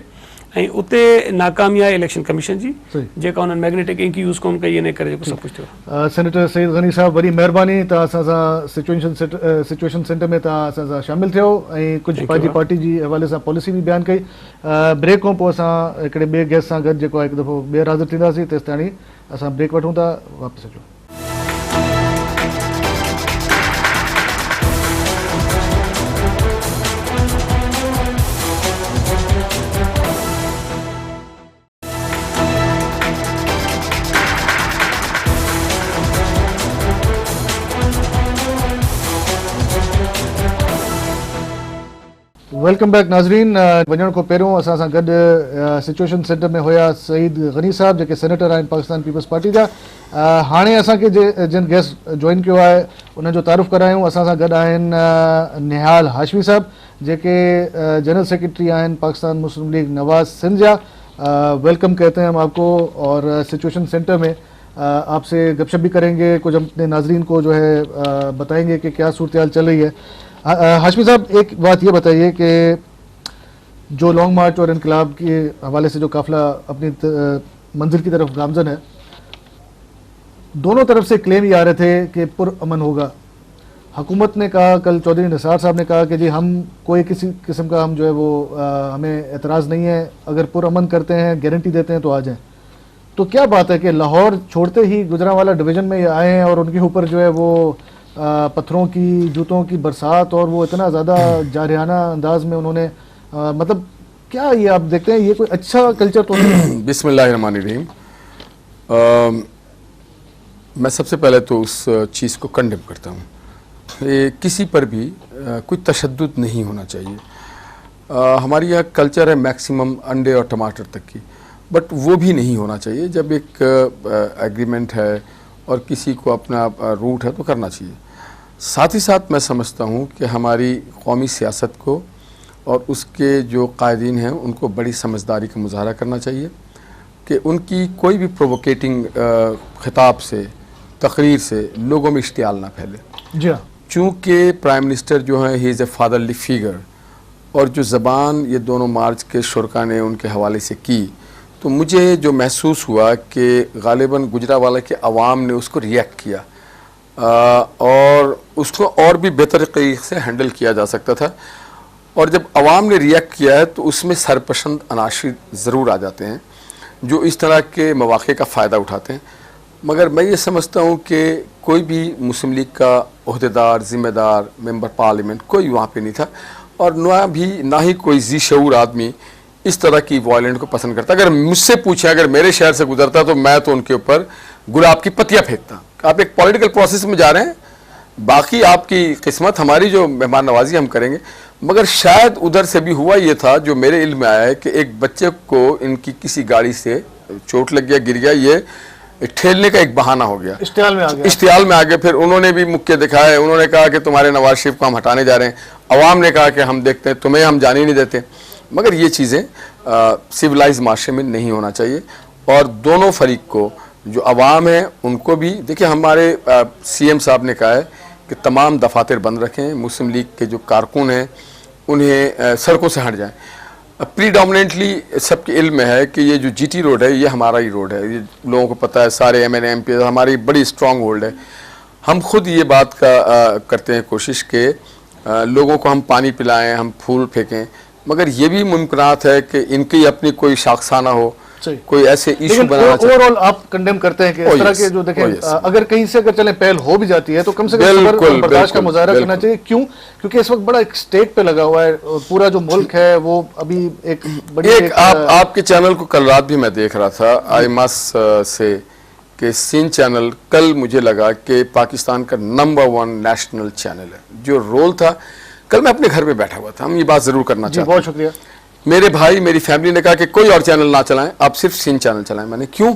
ऐं उते नाकामी आहे इलेक्शन कमीशन जी, जेका हुननि मैग्नेटिक इंक यूज़ कोन कई, इन करे जेको सभु कुझु थियो। सेनेटर सईद गनी साहब, वॾी महिरबानी तव्हां असां सां सिचुएशन सेंटर में तव्हां असां सां शामिलु थियो ऐं कुझु पंहिंजी पार्टी जी हवाले सां पॉलिसी बि बयानु कई। ब्रेक खां पोइ असां हिकिड़े ॿिए गेस्ट सां गॾु जेको आहे हिकु दफ़ो ॿीहर हाज़िर थींदासीं, तेसि ताईं असां ब्रेक वठूं था, वापसि अचूं। वेलकम बैक नाज़रीन। वञण खां पहिरियों असां सां गॾु सिचुएशन सेंटर में हुया सईद गनी साहब, जेके सेनेटर आहिनि पाकिस्तान पीपल्स पार्टी जा। हाणे असांखे जिन गेस्ट जॉइन कयो आहे उन्हनि जो तारुफ़ करायूं। असां सां गॾु आहिनि निहाल हाशमी साहब, जेके जनरल सेक्रेटरी आहिनि पाकिस्तान मुस्लिम लीग नवाज सिंध जा। वेलकम कहते हैं हम आपको, और सिचुएशन सेंटर में आपसे गपशप भी करेंगे, कुछ अपने नाजरीन को जो है बताएंगे कि क्या सूरत हाल चल रही है। हाशमी साहब, एक बात ये बताइए कि जो लॉन्ग मार्च और इनकलाब के हवाले से जो काफ़िला अपनी मंजिल की तरफ गामजन है, दोनों तरफ से क्लेम ये आ रहे थे कि पुरअमन होगा। हुकूमत ने कहा, कल चौधरी निसार साहब ने कहा कि जी हम कोई किसी किस्म का हम जो है वो हमें एतराज़ नहीं है, अगर पुरअमन करते हैं, गारंटी देते हैं तो आ जाएं। तो क्या बात है कि लाहौर छोड़ते ही गुजरांवाला डिवीज़न में ये आए हैं और उनके ऊपर जो है वो पत्थरों की, जूतों की बरसात, और वो इतना ज़्यादा जारहाना अंदाज में उन्होंने मतलब क्या ये आप देखते हैं ये कोई अच्छा कल्चर तो नहीं? बिस्मिल्लाहिर्रहमानिर्रहीम। मैं सबसे पहले तो उस चीज़ को कंडेम करता हूँ। किसी पर भी कोई तशद्दुद नहीं होना चाहिए। हमारी यहाँ कल्चर है मैक्सिमम अंडे और टमाटर तक की, बट वो भी नहीं होना चाहिए। जब एक एग्रीमेंट है और किसी को अपना रूट है तो करना चाहिए। साथ ही साथ मैं समझता हूँ कि हमारी कौमी सियासत को और उसके जो कायदीन हैं उनको बड़ी समझदारी का मुजाहरा करना चाहिए कि उनकी कोई भी प्रोवोकेटिंग खिताब से, तकरीर से लोगों में इश्तियाल ना फैले। जी हाँ। चूँकि प्राइम मिनिस्टर जो हैं he is a fatherly figure, और जो ज़बान ये दोनों मार्च के शुरका ने उनके हवाले से की, तो मुझे जो महसूस हुआ कि गालिबन गुजरांवाला के अवाम ने उसको रिएक्ट किया और उसको और भी बेहतर तरीके से हैंडल किया जा सकता था। और जब अवाम ने रिएक्ट किया है तो उसमें सरपसंद अनाशिर ज़रूर आ जाते हैं जो इस तरह के मौक़े का फ़ायदा उठाते हैं। मगर मैं ये समझता हूँ कि कोई भी मुस्लिम लीग का ओहदेदार, ज़िम्मेदार, मेंबर पार्लियामेंट कोई वहाँ पे नहीं था, और ना ही कोई जी शऊर आदमी इस तरह की वायलेंट को पसंद करता। अगर मुझसे पूछे, अगर मेरे शहर से गुजरता तो मैं तो उनके ऊपर गुलाब की पत्तियाँ फेंकता। आप एक पॉलिटिकल प्रोसेस में जा रहे हैं, बाकी आपकी किस्मत, हमारी जो मेहमान नवाजी हम करेंगे। मगर शायद उधर से भी हुआ ये था, जो मेरे इल्म में आया है कि एक बच्चे को इनकी किसी गाड़ी से चोट लग गया, गिर गया, ये ठेलने का एक बहाना हो गया, इश्तियाल में आ गया। फिर उन्होंने भी मुक्के दिखाए, उन्होंने कहा कि तुम्हारे नवाज शरीफ को हम हटाने जा रहे हैं। अवाम ने कहा कि हम देखते हैं, तुम्हें हम जाने नहीं देते। मगर ये चीज़ें सिविलाइज माशरे में नहीं होना चाहिए। और दोनों फरीक को, जो अवाम है उनको भी देखिए, हमारे CM साहब ने कहा है कि तमाम दफातर बंद रखें, मुस्लिम लीग के जो कारकुन हैं उन्हें सड़कों से हट जाएं। प्रीडोमिनेंटली सबके इल्म में है कि ये जो GT रोड है ये हमारा ही रोड है, ये लोगों को पता है, सारे MNA MP हमारी बड़ी स्ट्रॉन्ग होल्ड है। हम खुद ये बात का करते हैं कोशिश के लोगों को हम पानी पिलाएं, हम फूल फेंकें, मगर ये भी मुमकिनात है कि इनकी अपनी कोई शाखसाना हो, कोई ऐसे इशू बनाना चाहिए। ओवरऑल आप कंडेम करते हैं कि इस तरह के जो देखें अगर कहीं से अगर चलें पहल हो भी जाती है तो कम से कम बर्दाश्त का मुजाहरा करना चाहिए। क्यों? क्योंकि इस वक्त बड़ा एक स्टेक पे लगा हुआ है, पूरा जो मुल्क है वो अभी एक बड़ी आपके चैनल को कल रात भी मैं देख रहा था IMAS से कि सिंध चैनल, कल मुझे लगा कि पाकिस्तान का नंबर 1 नेशनल चैनल है। जो रोल था, कल मैं अपने घर में बैठा हुआ था, हम ये बात जरूर करना चाहते हैं। बहुत शुक्रिया। मेरे भाई, मेरी फैमिली ने कहा कि कोई और चैनल ना चलाएं, आप सिर्फ सिंध चैनल चलाएं। मैंने क्यों?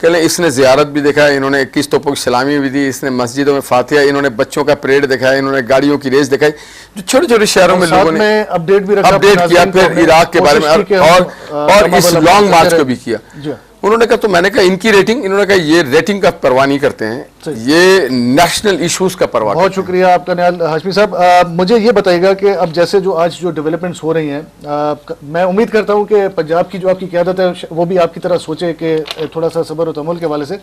कहले इसने ज़ियारत भी दिखाया, इन्होंने 21 तोपों की सलामी भी दी, इसने मस्जिदों में फातिहा, इन्होंने बच्चों का परेड दिखाया, इन्होंने गाड़ियों की रेस दिखाई, जो छोटे छोटे शहरों में लोगों ने अपडेट किया, फिर इराक के बारे में और इस लॉन्ग मार्च को भी किया। उन्होंने कहा, तो मैंने कहा इनकी रेटिंग, इन्होंने कहा ये रेटिंग का परवाह नहीं करते हैं, ये नेशनल इश्यूज का परवाह। बहुत शुक्रिया आपका निहाल हाशमी साहब। मुझे ये बताइएगा कि अब जैसे जो आज जो डेवलपमेंट्स हो रही हैं, मैं उम्मीद करता हूं कि पंजाब की जो आपकी क़यादत है वो भी आपकी तरह सोचे कि थोड़ा सा सब्र और तहम्मुल के हवाले से।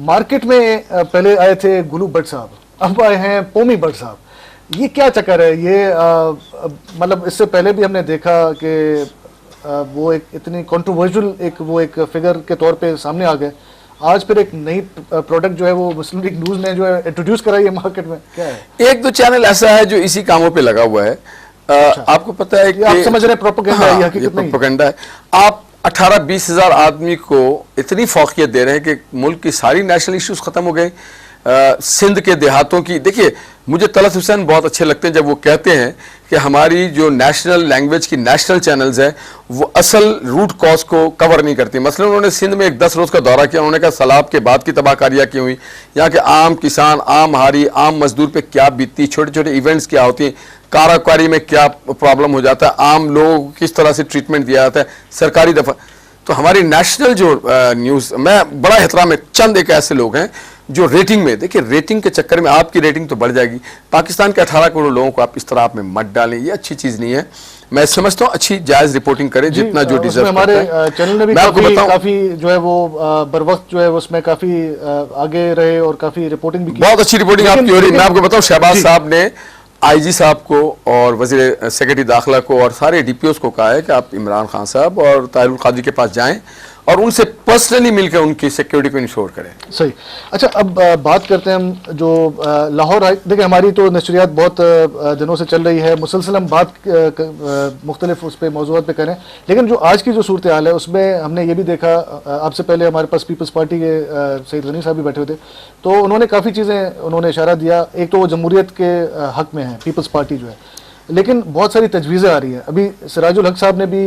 मार्केट में पहले आए थे गुलू भट्ट साहब, अब आए हैं पोमी भट्ट साहब। ये क्या चक्कर है? ये मतलब इससे पहले भी हमने देखा कि वो एक इतनी कंट्रोवर्शियल एक फिगर के तौर पे सामने आ गए। आज फिर एक नई प्रोडक्ट जो है वो मुस्लिम लीग न्यूज़ ने जो है इंट्रोड्यूस कराई है मार्केट में। क्या है? एक दो चैनल ऐसा है जो इसी कामों पे लगा हुआ है। आपको पता है कि आप समझ रहे हैं प्रोपेगेंडा है, हकीकत नहीं प्रोपेगेंडा है। आप 18-20 हज़ार आदमी को इतनी फौकियत दे रहे हैं कि मुल्क की सारी नेशनल इश्यूज खत्म हो गए। सिंध के देहातों की देखिए, मुझे तलत हुसैन बहुत अच्छे लगते हैं जब वो कहते हैं कि हमारी जो नेशनल लैंग्वेज की नेशनल चैनल्स हैं वो असल रूट कॉज को कवर नहीं करती। मसलन उन्होंने सिंध में एक 10 रोज़ का दौरा किया, उन्होंने कहा सैलाब के बाद की तबाहकारियाँ क्यों हुई, यहाँ के आम किसान, आम हारी, आम मजदूर पे क्या बीतती, छोटे छोटे इवेंट्स क्या होती हैं, कारोबारी में क्या प्रॉब्लम हो जाता है, आम लोगों को किस तरह से ट्रीटमेंट दिया जाता है, सरकारी दफा। तो हमारी नेशनल जो न्यूज़, मैं बड़ा एहतराम है, चंद एक ऐसे लोग हैं जो रेटिंग में, देखिए रेटिंग के चक्कर में आपकी रेटिंग तो बढ़ जाएगी। पाकिस्तान के 18 करोड़ लोगों को आप इस तरह आप में मत डालें, ये अच्छी चीज़ नहीं है। मैं समझता हूँ अच्छी जायज रिपोर्टिंग करें जितना जो उसमें डिजर्व हमारे करता है। चैनल ने भी मैं आपको बताऊं, काफी जो है वो बर वक्त जो है उसमें काफी आगे रहे और काफी रिपोर्टिंग भी की। बहुत अच्छी रिपोर्टिंग लेकिन- आपकी हो रही है। मैं आपको बताऊं, शहबाज जी। साहब ने आईजी साहब को और वजीर सेक्रेटरी दाखिला को और सारे डीपीओस को कहा है कि आप इमरान खान साहब और ताहिरुल कादरी के पास जाएं और उनसे पर्सनली मिलकर उनकी सिक्योरिटी को इंश्योर करें। सही। अच्छा, अब बात करते हैं हम जो लाहौर देखिए, हमारी तो नशरियात बहुत दिनों से चल रही है, मुसलसल हम बात मुख्तलिफ उस पर मौज़ूआत पे करें, लेकिन जो आज की जो सूरत हाल है उसमें हमने ये भी देखा, आपसे पहले हमारे पास पीपल्स पार्टी के सईद गनी साहब भी बैठे हुए थे, तो उन्होंने काफ़ी चीज़ें उन्होंने इशारा दिया। एक तो वो जमहूरियत के हक़ में है पीपल्स पार्टी जो है, लेकिन बहुत सारी तजवीज़ें आ रही हैं। अभी सिराजुल हक साहब ने भी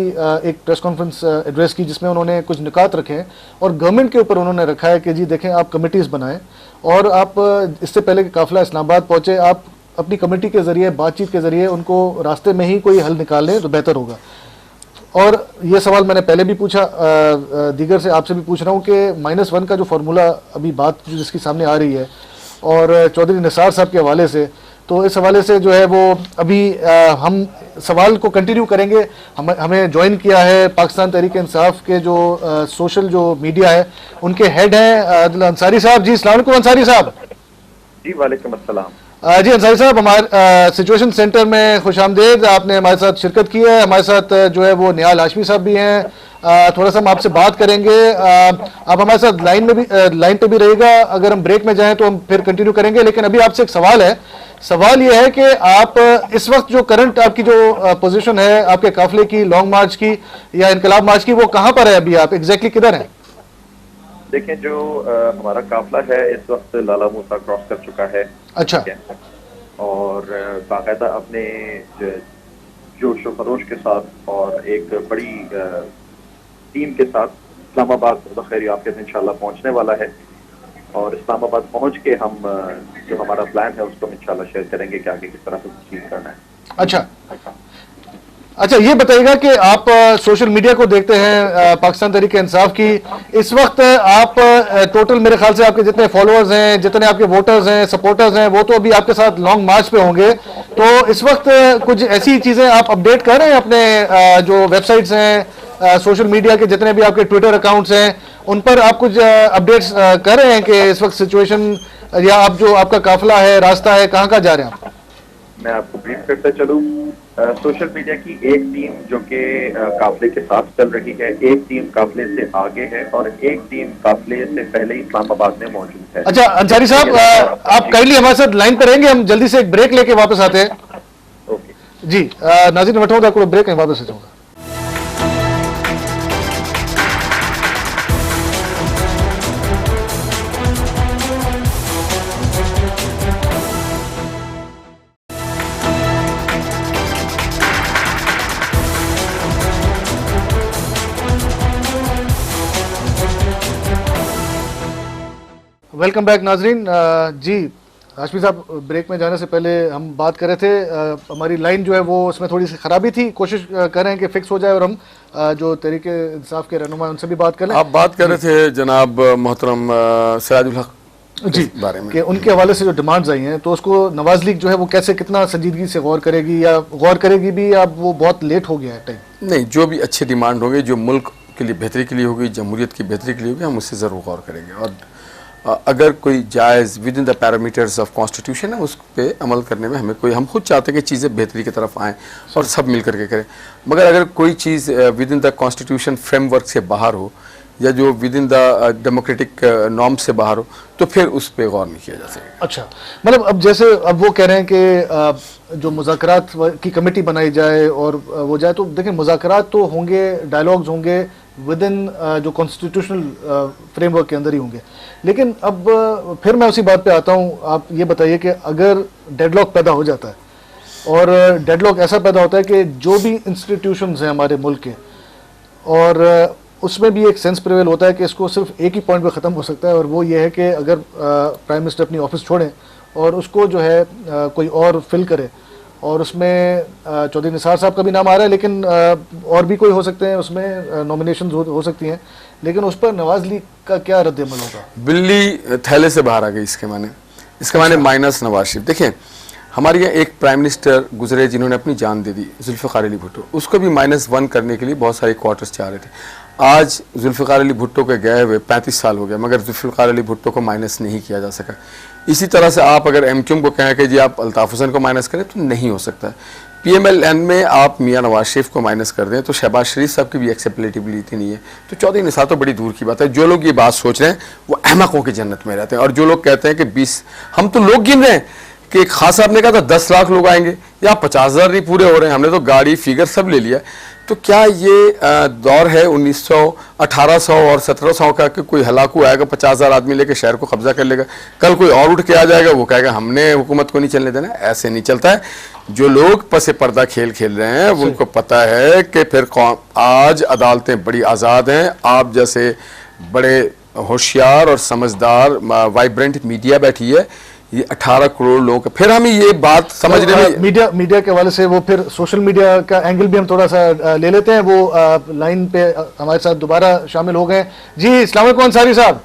एक प्रेस कॉन्फ्रेंस एड्रेस की जिसमें उन्होंने कुछ निकात रखे हैं और गवर्नमेंट के ऊपर उन्होंने रखा है कि जी देखें, आप कमिटीज़ बनाएं और आप इससे पहले कि काफ़िला इस्लामाबाद पहुँचे, आप अपनी कमेटी के ज़रिए, बातचीत के ज़रिए उनको रास्ते में ही कोई हल निकाल लें तो बेहतर होगा। और ये सवाल मैंने पहले भी पूछा, दीगर से आपसे भी पूछ रहा हूँ कि -1 का जो फार्मूला अभी बात जिसकी सामने आ रही है और चौधरी निसार साहब के हवाले से, तो इस हवाले से जो है वो अभी हम सवाल को कंटिन्यू करेंगे। हमें ज्वाइन किया है पाकिस्तान तहरीक इंसाफ के जो सोशल जो मीडिया है उनके हेड हैं अंसारी साहब। जी अस्सलाम वालेकुम अंसारी साहब। जी वालेकुम अस्सलाम। जी अंसारी साहब, हमारे सिचुएशन सेंटर में खुश आमदेद, आपने हमारे साथ शिरकत की है। हमारे साथ जो है वो निहाल हाशमी साहब भी हैं। थोड़ा सा हम आपसे बात करेंगे, आप हमारे साथ लाइन पे भी रहिएगा। अगर हम ब्रेक में जाएं तो हम फिर कंटिन्यू करेंगे, लेकिन अभी आपसे एक सवाल है। सवाल ये है कि आप इस वक्त जो करंट आपकी जो पोजीशन है आपके काफिले की, लॉन्ग मार्च की या इनकलाब मार्च की, वो कहाँ पर है अभी? आप एग्जैक्टली किधर हैं? देखिए, जो हमारा काफिला है इस वक्त लाला मूसा क्रॉस कर चुका है। अच्छा। ठीक है? और बाकायदा अपने जोश व खरोश के साथ और एक बड़ी टीम के साथ इस्लामाबाद बखैर आफियत इंशाल्लाह पहुंचने वाला है। और इस्लामाबाद पहुंच के हम जो हमारा प्लान है उसको इंशाल्लाह शेयर करेंगे कि आगे किस तरह से चीज करना है। अच्छा, ये बताइएगा कि आप सोशल मीडिया को देखते हैं पाकिस्तान तहरीक इंसाफ की, इस वक्त आप टोटल मेरे ख्याल से आपके जितने फॉलोअर्स हैं, जितने आपके वोटर्स हैं, सपोर्टर्स हैं, वो तो अभी आपके साथ लॉन्ग मार्च पे होंगे, तो इस वक्त कुछ ऐसी चीज़ें आप अपडेट कर रहे हैं अपने जो वेबसाइट्स हैं, सोशल मीडिया के जितने भी आपके ट्विटर अकाउंट्स हैं, उन पर आप कुछ अपडेट्स कर रहे हैं कि इस वक्त सिचुएशन या आप जो आपका काफिला है, रास्ता है, कहाँ जा रहे हैं आप? मैं आपको ब्रीफ करते चलूं। सोशल मीडिया की एक टीम जो कि काफिले के साथ चल रही है, एक टीम काफिले से आगे है और एक टीम काफिले से पहले इस्लामाबाद में मौजूद है। अच्छा अंसारी साहब, आप काइंडली हमारे साथ लाइन पर रहेंगे, हम जल्दी से एक ब्रेक लेके वापस आते हैं। ओके जी नाज़रीन, वठूंगा कोई ब्रेक है, वापस जाऊंगा। वेलकम बैक नाजरीन। जी हाशमी साहब, ब्रेक में जाने से पहले हम बात कर रहे थे, हमारी लाइन जो है वो उसमें थोड़ी सी खराबी थी, कोशिश कर रहे हैं कि फिक्स हो जाए और हम जो तहरीक इंसाफ के रहनुमा उनसे भी बात कर लें। आप बात कर रहे थे जनाब मोहतरम सिराजुल हक जी बारे में कि उनके हवाले से जो डिमांड्स आई हैं, तो उसको नवाज लीग जो है वो कैसे, कितना संजीदगी से गौर करेगी, या गौर करेगी भी, या वो बहुत लेट हो गया है टाइम? नहीं, जो भी अच्छे डिमांड होंगे, जो मुल्क के लिए बेहतरी के लिए होगी, जमहूरियत की बेहतरी के लिए होगी, हम उससे ज़रूर गौर करेंगे। और अगर कोई जायज़ with in the parameters of constitution है, उस पर अमल करने में हमें कोई, हम खुद चाहते हैं कि चीज़ें बेहतरी की तरफ आएँ और सब मिल करके करें। मगर अगर कोई चीज़ within the constitution framework से बाहर हो या जो with in the democratic norm से बाहर हो, तो फिर उस पर गौर नहीं किया जा सकेगा। अच्छा, मतलब अब जैसे अब वो कह रहे हैं कि जो मुज़ाकरात की कमेटी बनाई जाए और वो जाए, तो देखिए मुज़ाकरात तो होंगे, डायलॉग्स होंगे विद इन जो कॉन्स्टिट्यूशनल फ्रेमवर्क के अंदर ही होंगे, लेकिन अब फिर मैं उसी बात पे आता हूँ। आप ये बताइए कि अगर डेडलॉक पैदा हो जाता है और डेडलॉक ऐसा पैदा होता है कि जो भी इंस्टीट्यूशंस हैं हमारे मुल्क के, और उसमें भी एक सेंस प्रिवेल होता है कि इसको सिर्फ एक ही पॉइंट पे ख़त्म हो सकता है, और वो ये है कि अगर प्राइम मिनिस्टर अपनी ऑफिस छोड़ें और उसको जो है कोई और फिल करे, और उसमें चौधरी निसार साहब का भी नाम आ रहा है, लेकिन और भी कोई हो सकते हैं, उसमें नॉमिनेशन हो सकती हैं, लेकिन उस पर नवाज लीग का क्या रद्द-ए-अमल होगा? बिल्ली थैले से बाहर आ गई, इसके माने माइनस नवाज शरीफ। देखिए, हमारे यहाँ एक प्राइम मिनिस्टर गुजरे जिन्होंने अपनी जान दे दी, जुल्फ़िकार अली भुट्टो। उसको भी -1 करने के लिए बहुत सारे क्वार्टर्स चाह रहे थे। आज जुल्फ़िकार अली भुट्टो के गए हुए 35 साल हो गए, मगर जुल्फ़िकार अली भुट्टो को माइनस नहीं किया जा सका। इसी तरह से आप अगर एमक्यूएम को कहें कि जी आप अल्ताफ़ हुसैन को माइनस करें तो नहीं हो सकता। PMLN में आप मियाँ नवाज शरीफ को माइनस कर दें तो शहबाज शरीफ साहब की भी एक्सेप्टेबिलिटी नहीं है। तो चौधरी निसार तो बड़ी दूर की बात है। जो लोग ये बात सोच रहे हैं वो अहमकों की जन्नत में रहते हैं। और जो लोग कहते हैं कि 20, हम तो लोग गिन रहे हैं कि खान साहब ने कहा था 10 लाख लोग आएंगे, या 50,000 नहीं पूरे हो रहे हैं, हमने तो गाड़ी फिगर सब ले लिया। तो क्या ये दौर है 1900, 1800 और 1700 का कि कोई हलाकू आएगा 50,000 आदमी लेके शहर को कब्जा कर लेगा, कल कोई और उठ के आ जाएगा वो कहेगा हमने हुकूमत को नहीं चलने देना? ऐसे नहीं चलता है। जो लोग पसे पर्दा खेल खेल रहे हैं उनको पता है कि फिर कौन, आज अदालतें बड़ी आज़ाद हैं। आप जैसे बड़े होशियार और समझदार वाइब्रेंट मीडिया बैठी है, ये 18 करोड़ लोगों का, फिर हमें ये बात समझने में मीडिया के हवाले से वो फिर सोशल मीडिया का एंगल भी हम थोड़ा सा ले लेते हैं। वो लाइन पे हमारे साथ दोबारा शामिल हो गए। जी अस्सलाम वालेकुम अंसारी साहब।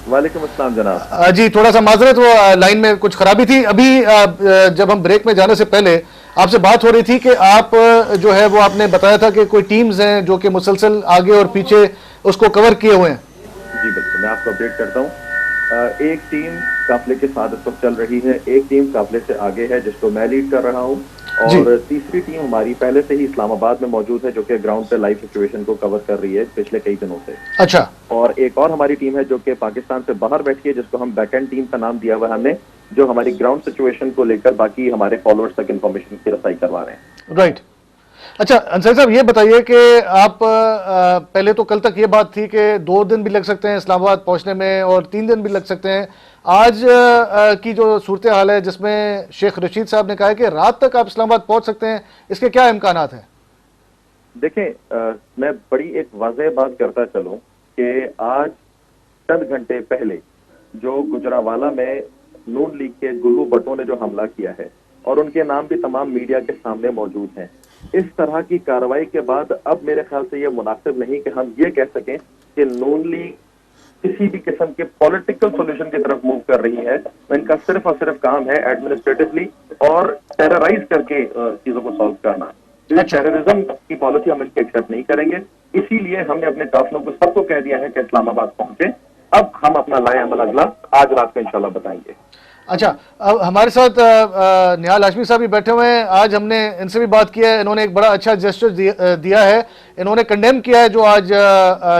वालेकुम अस्सलाम जनाब। जी थोड़ा सा माजरत, वो लाइन में कुछ खराबी थी। अभी जब हम ब्रेक में जाने से पहले आपसे बात हो रही थी कि आप जो है वो आपने बताया था कि कोई टीम्स हैं जो कि मुसलसल आगे और पीछे उसको कवर किए हुए हैं। जी बिल्कुल, मैं आपको अपडेट करता हूँ। एक टीम काफिले के साथ इस वक्त चल रही है, एक टीम काफिले से आगे है जिसको मैं लीड कर रहा हूँ, और तीसरी टीम हमारी पहले से ही इस्लामाबाद में मौजूद है जो कि ग्राउंड पे लाइव सिचुएशन को कवर कर रही है पिछले कई दिनों से। अच्छा। और एक और हमारी टीम है जो कि पाकिस्तान से बाहर बैठी है जिसको हम बैकएंड टीम का नाम दिया हुआ है हमने, जो हमारी ग्राउंड सिचुएशन को लेकर बाकी हमारे फॉलोअर्स तक इन्फॉर्मेशन की रसाई करवा रहे हैं। राइट। अच्छा अंसारी साहब ये बताइए कि आप पहले तो कल तक ये बात थी कि 2 दिन भी लग सकते हैं इस्लामाबाद पहुंचने में और 3 दिन भी लग सकते हैं। आज की जो सूरत हाल है जिसमें शेख रशीद साहब ने कहा है कि रात तक आप इस्लामाबाद पहुंच सकते हैं, इसके क्या इम्कानात हैं? देखें, मैं बड़ी एक वाज़ेह बात करता चलूं कि आज चंद घंटे पहले जो गुजरावाला में नून लीग के गुल्लू भट्टो ने जो हमला किया है, और उनके नाम भी तमाम मीडिया के सामने मौजूद हैं, इस तरह की कार्रवाई के बाद अब मेरे ख्याल से ये मुनासिब नहीं कि हम ये कह सकें कि नून लीग किसी भी किस्म के पॉलिटिकल सॉल्यूशन की तरफ मूव कर रही है। इनका सिर्फ और सिर्फ काम है एडमिनिस्ट्रेटिवली और टेरराइज करके चीजों को सॉल्व करना। टेररिज्म की पॉलिसी हम इनके एक्सेप्ट नहीं करेंगे, इसीलिए हमने अपने काफिलों को सबको कह दिया है कि इस्लामाबाद पहुंचे। अब हम अपना लाए अमल अगला आज रात को इंशाल्लाह बताएंगे। अच्छा, अब हमारे साथ निहाल हाशमी साहब भी बैठे हुए हैं। आज हमने इनसे भी बात किया है, इन्होंने एक बड़ा अच्छा जेस्चर दिया है। इन्होंने कंडेम किया है जो आज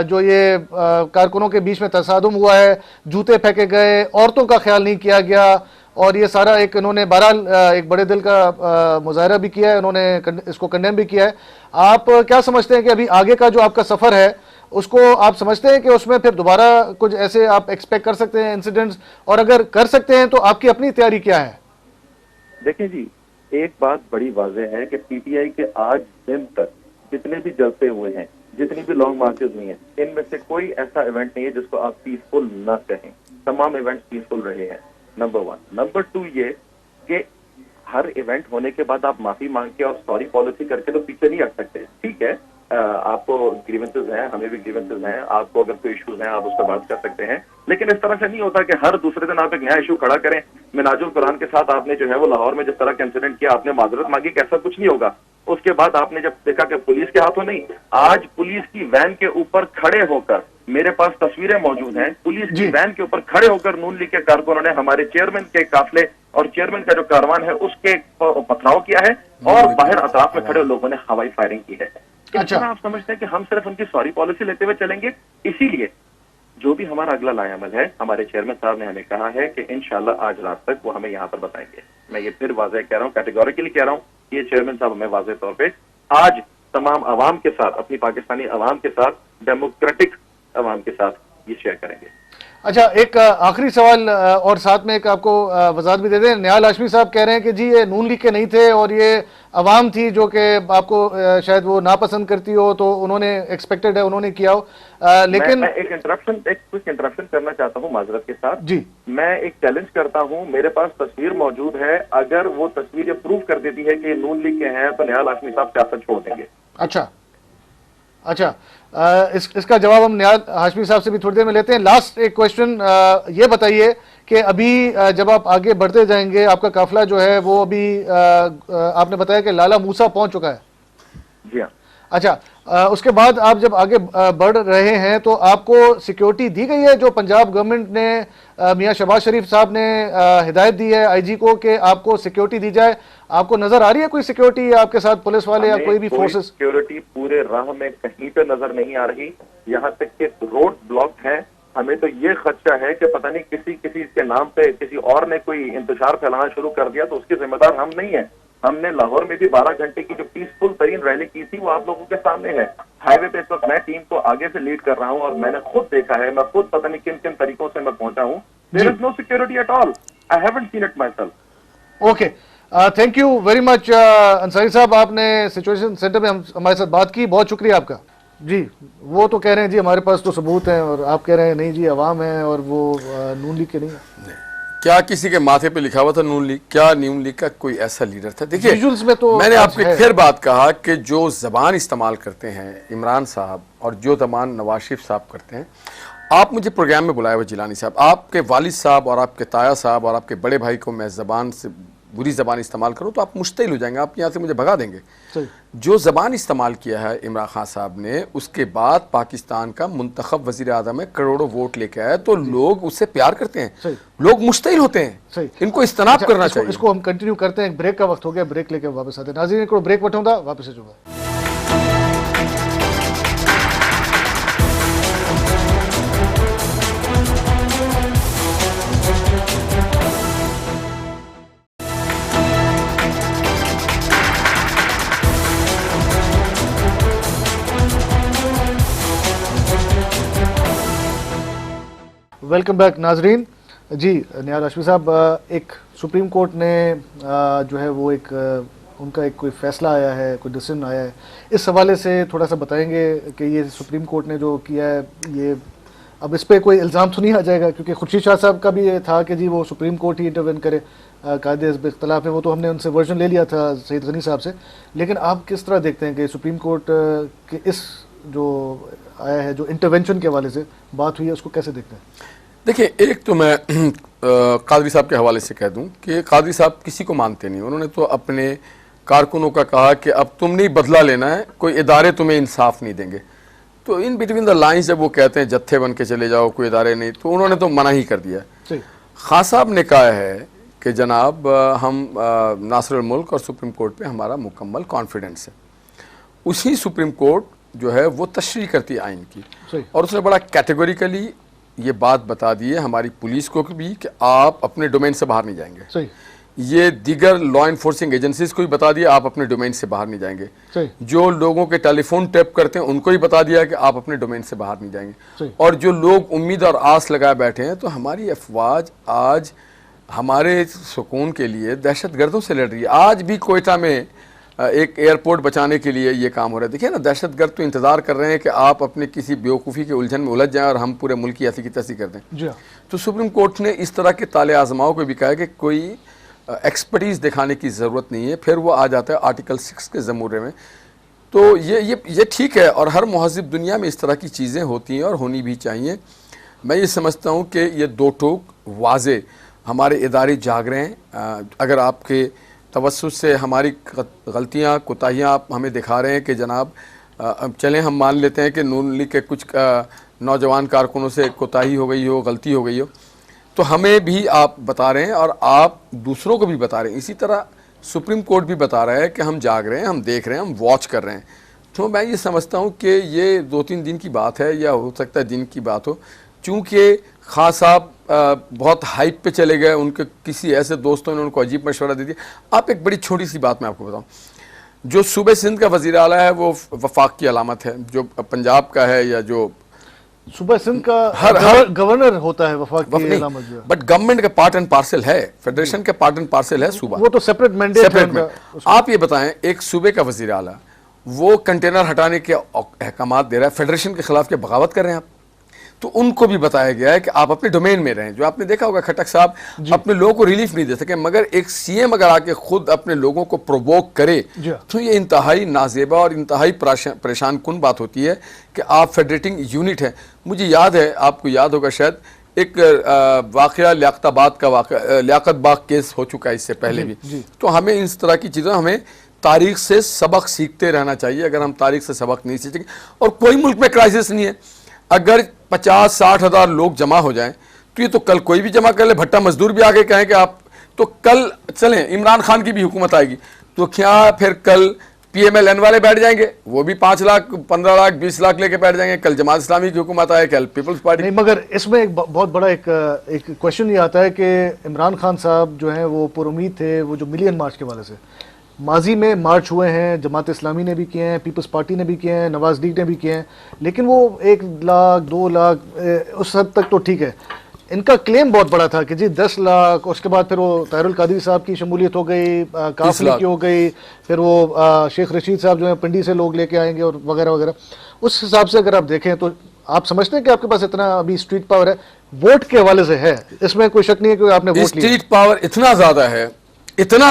जो ये कारकुनों के बीच में तसादुम हुआ है, जूते फेंके गए, औरतों का ख्याल नहीं किया गया, और ये सारा एक इन्होंने बहरहाल एक बड़े दिल का मुजाहरा भी किया है, इन्होंने इसको कंडेम भी किया है। आप क्या समझते हैं कि अभी आगे का जो आपका सफ़र है उसको आप समझते हैं कि उसमें फिर दोबारा कुछ ऐसे आप एक्सपेक्ट कर सकते हैं इंसिडेंट्स, और अगर कर सकते हैं तो आपकी अपनी तैयारी क्या है? देखिए जी, एक बात बड़ी वाज़ेह है कि पीटीआई के आज दिन तक जितने भी जलसे हुए हैं, जितनी भी लॉन्ग मार्चेस हुई हैं, इनमें से कोई ऐसा इवेंट नहीं है जिसको आप पीसफुल न कहें। तमाम इवेंट्स पीसफुल रहे हैं, नंबर 1। नंबर 2 ये कि हर इवेंट होने के बाद आप माफी मांग के और सॉरी पॉलिसी करके तो पीछे नहीं हट सकते। ठीक है, आपको ग्रीवेंसेस हैं, हमें भी ग्रीवेंसेस हैं, आपको अगर कोई इश्यूज हैं आप उस पर बात कर सकते हैं, लेकिन इस तरह से नहीं होता कि हर दूसरे दिन आप एक नया इशू खड़ा करें। मिनाजुल कुरान के साथ आपने जो है वो लाहौर में जिस तरह का इंसिडेंट किया, आपने माजरत मांगी कि ऐसा कुछ नहीं होगा। उसके बाद आपने जब देखा कि पुलिस के हाथों नहीं, आज पुलिस की वैन के ऊपर खड़े होकर, मेरे पास तस्वीरें मौजूद हैं, पुलिस की वैन के ऊपर खड़े होकर नून लीग के कारकुनों ने हमारे चेयरमैन के काफिले और चेयरमैन का जो कारवान है उसके पथराव किया है, और बाहर अतराफ में खड़े लोगों ने हवाई फायरिंग की है। अच्छा, आप समझते हैं कि हम सिर्फ उनकी सॉरी पॉलिसी लेते हुए चलेंगे? इसीलिए जो भी हमारा अगला लाएअमल है, हमारे चेयरमैन साहब ने हमें कहा है कि इंशाल्लाह आज रात तक वो हमें यहाँ पर बताएंगे। मैं ये फिर वाज़ेह कह रहा हूँ, कैटेगोरिकली कह रहा हूँ, ये चेयरमैन साहब हमें वाज़ेह तौर पे आज तमाम अवाम के साथ, अपनी पाकिस्तानी अवाम के साथ, डेमोक्रेटिक अवाम के साथ ये शेयर करेंगे। अच्छा, एक आखिरी सवाल और साथ में एक आपको वजाहत भी दे दें। निहाल हाशमी साहब कह रहे हैं कि जी ये नून लीग के नहीं थे और ये अवाम थी जो कि आपको शायद वो नापसंद करती हो, तो उन्होंने एक्सपेक्टेड है, उन्होंने किया हो। लेकिन मैं एक क्विक इंटरप्शन करना चाहता हूँ माजरत के साथ जी। मैं एक चैलेंज करता हूँ, मेरे पास तस्वीर मौजूद है, अगर वो तस्वीर ये प्रूव कर देती है कि नून लीग के हैं तो निहाल हाशमी साहब सियासत छोड़ देंगे। अच्छा, इसका जवाब हम निहाल हाशमी साहब से भी थोड़ी देर में लेते हैं। लास्ट एक क्वेश्चन ये बताइए कि अभी जब आप आगे बढ़ते जाएंगे आपका काफिला जो है वो अभी आपने बताया कि लाला मूसा पहुंच चुका है। जी हाँ। अच्छा, उसके बाद आप जब आगे बढ़ रहे हैं तो आपको सिक्योरिटी दी गई है जो पंजाब गवर्नमेंट ने मियां शहबाज शरीफ साहब ने हिदायत दी है आईजी को कि आपको सिक्योरिटी दी जाए, आपको नजर आ रही है कोई सिक्योरिटी आपके साथ, पुलिस वाले या कोई भी फोर्सेस? सिक्योरिटी पूरे राह में कहीं पे नजर नहीं आ रही, यहाँ तक कि रोड ब्लॉक है। हमें तो ये खदशा है कि पता नहीं किसी के नाम पे किसी और ने कोई इंतजार फैलाना शुरू कर दिया तो उसके जिम्मेदार हम नहीं है। हमने लाहौर में भी 12 घंटे की जो पीसफुल तरीन रैली की थी वो आप लोगों के सामने है। हाईवे पे इस वक्त मैं टीम को आगे से लीड कर रहा हूँ और मैंने खुद देखा है, मैं खुद पता नहीं किन किन तरीकों से मैं पहुंचा हूँ। There is no security at all, I haven't seen it myself. Okay, thank you very much Ansari साहब, आपने सिचुएशन सेंटर में हमारे साथ बात की, बहुत शुक्रिया आपका। जी, वो तो कह रहे हैं जी हमारे पास तो सबूत हैं और आप कह रहे हैं नहीं जी अवाम है और वो नून लीग के नहीं है। क्या किसी के माथे पे लिखा हुआ था नून लीग? क्या नून लीग का कोई ऐसा लीडर था? देखिए विजुअल्स में तो मैंने आपको है। फिर बात कहा कि जो जबान इस्तेमाल करते हैं इमरान साहब और जो जबान नवाज शरीफ साहब करते हैं, आप मुझे प्रोग्राम में बुलाए हुए जिलानी साहब, आपके वालिद साहब और आपके ताया साहब और आपके बड़े भाई को मैं जबान से बुरी ज़बान इस्तेमाल करूँ तो आप मुश्तिल हो जाएंगे, आप यहाँ से मुझे भगा देंगे। जो ज़बान इस्तेमाल किया है इमरान खान साहब ने, उसके बाद पाकिस्तान का मुंतखब वज़ीर आज़म है, करोड़ों वोट लेके आया, तो लोग उससे प्यार करते हैं, लोग मुश्तिल होते हैं, इनको इस्तेनाब करना चाहिए। इसको हम कंटिन्यू करते हैं, ब्रेक का वक्त हो गया, ब्रेक लेके वापस आते हैं। नाज़रीन को ब्रेक वठूंगा, वापस आजूंगा। वेलकम बैक नाजरीन। जी निहाल हाशमी साहब, एक सुप्रीम कोर्ट ने जो है वो एक उनका एक कोई फैसला आया है, कोई डिसीजन आया है, इस हवाले से थोड़ा सा बताएंगे कि ये सुप्रीम कोर्ट ने जो किया है, ये अब इस पर कोई इल्ज़ाम तो नहीं आ जाएगा? क्योंकि खुर्शीद शाह साहब का भी ये था कि जी वो सुप्रीम कोर्ट ही इंटरवेन करे, कायदे हिज़्ब इख्तिलाफ है, वो तो हमने उनसे वर्जन ले लिया था सईद गनी साहब से। लेकिन आप किस तरह देखते हैं कि सुप्रीम कोर्ट के इस जो आया है, जो इंटरवेंशन के हवाले से बात हुई है, उसको कैसे देखते हैं? देखिए, एक तो मैं कादरी साहब के हवाले से कह दूं कि कादरी साहब किसी को मानते नहीं। उन्होंने तो अपने कारकुनों का कहा कि अब तुम नहीं बदला लेना है, कोई इदारे तुम्हें इंसाफ नहीं देंगे। तो इन बिटवीन द लाइन्स जब वो कहते हैं जत्थे बन के चले जाओ, कोई इदारे नहीं, तो उन्होंने तो मना ही कर दिया। खान साहब ने कहा है कि जनाब हम नासिरुल मुल्क और सुप्रीम कोर्ट पे हमारा मुकम्मल कॉन्फिडेंस है। उसी सुप्रीम कोर्ट जो है वो तशरीह करती है आइन की, और उसने बड़ा कैटेगोरिकली ये बात बता दी है हमारी पुलिस को भी कि आप अपने डोमेन से बाहर नहीं जाएंगे। ये दीगर लॉ इन्फोर्सिंग एजेंसीज को भी बता दिया आप अपने डोमेन से बाहर नहीं जाएंगे। जो लोगों के टेलीफोन टैप करते हैं उनको भी बता दिया कि आप अपने डोमेन से बाहर नहीं जाएंगे। और जो लोग उम्मीद और आस लगाए बैठे हैं, तो हमारी अफवाज आज हमारे सुकून के लिए दहशतगर्दों से लड़ रही है। आज भी कोयटा में एक एयरपोर्ट बचाने के लिए ये काम हो रहा है। देखिए ना, दहशतगर्द तो इंतजार कर रहे हैं कि आप अपने किसी बेवकूफ़ी के उलझन में उलझ जाएं और हम पूरे मुल्क की ऐसी की तैसी कर दें। तो सुप्रीम कोर्ट ने इस तरह के ताले आजमाओं को भी कहा है कि कोई एक्सपर्टीज़ दिखाने की ज़रूरत नहीं है। फिर वो आ जाता है आर्टिकल 6 के ज़मूरे में। तो ये ठीक है, और हर महज़िब दुनिया में इस तरह की चीज़ें होती हैं और होनी भी चाहिए। मैं ये समझता हूँ कि ये दो टोक वाज़े हमारे इदारे जाग रहे हैं। अगर आपके तवस्सुस से हमारी गलतियाँ कोताहियाँ आप हमें दिखा रहे हैं कि जनाब अब चलें हम मान लेते हैं कि नून लीग के कुछ नौजवान कारकुनों से कोताही हो गई हो, गलती हो गई हो, तो हमें भी आप बता रहे हैं और आप दूसरों को भी बता रहे हैं। इसी तरह सुप्रीम कोर्ट भी बता रहा है कि हम जाग रहे हैं, हम देख रहे हैं, हम वॉच कर रहे हैं। तो मैं ये समझता हूँ कि ये 2-3 दिन की बात है, या हो सकता है दिन की बात हो। चूँकि खान साहब बहुत हाइप पे चले गए, उनके किसी ऐसे दोस्तों ने उनको अजीब मशवरा दे दिया। आप एक बड़ी छोटी सी बात मैं आपको बताऊं, जो सूबे सिंध का वज़ीर आला है वो वफाक की अलामत है, जो पंजाब का है या जो सूबे सिंध का हर गवर्नर होता है वफाक की अलामत, बट गवर्नमेंट का पार्ट एंड पार्सल है, फेडरेशन का पार्ट एंड पार्सल है सूबा, वो तो सेपरेट मैंडेट है। आप ये बताएं, एक सूबे का वज़ीर आला वो कंटेनर हटाने के अहकाम दे रहा है, फेडरेशन के खिलाफ क्या बगावत कर रहे हैं आप? तो उनको भी बताया गया है कि आप अपने डोमेन में रहें। जो आपने देखा होगा खट्टक साहब अपने लोगों को रिलीफ नहीं दे सके, मगर एक सीएम अगर आके खुद अपने लोगों को प्रोवोक करे तो ये इंतहाई नाजेबा और इंतहाई परेशान कुन बात होती है कि आप फेडरेटिंग यूनिट है। मुझे याद है, आपको याद होगा शायद, एक वाकया लियाकताबाद का वाकया, लियाकत बाग केस हो चुका है इससे पहले भी। तो हमें इस तरह की चीज़ें, हमें तारीख से सबक सीखते रहना चाहिए। अगर हम तारीख से सबक नहीं सीखेंगे, और कोई मुल्क में क्राइसिस नहीं है, अगर 50-60 हज़ार लोग जमा हो जाएं तो ये तो कल कोई भी जमा कर ले, भट्टा मजदूर भी आगे कहें कि आप, तो कल चलें इमरान खान की भी हुकूमत आएगी, तो क्या फिर कल PMLN वाले बैठ जाएंगे, वो भी 5 लाख 15 लाख 20 लाख लेके बैठ जाएंगे, कल जमात इस्लामी की हुकूमत आए, कल पीपल्स पार्टी। नहीं, मगर इसमें एक बहुत बड़ा एक क्वेश्चन ये आता है कि इमरान खान साहब जो हैं वो पुरुमीद थे, वो जो मिलियन मार्च के वाले से माजी में मार्च हुए हैं, जमात इस्लामी ने भी किए हैं, पीपल्स पार्टी ने भी किए हैं, नवाज लीग ने भी किए हैं, लेकिन वो 1 लाख 2 लाख उस हद तक तो ठीक है। इनका क्लेम बहुत बड़ा था कि जी 10 लाख, उसके बाद फिर वो ताहिरुल कादरी साहब की शमूलियत हो गई, काफिले की हो गई, फिर वो शेख रशीद साहब जो है पिंडी से लोग लेके आएंगे और वगैरह वगैरह। उस हिसाब से अगर आप देखें तो आप समझते हैं कि आपके पास इतना अभी स्ट्रीट पावर है, वोट के हवाले से है, इसमें कोई शक नहीं है कि आपने वोट लिया। स्ट्रीट पावर इतना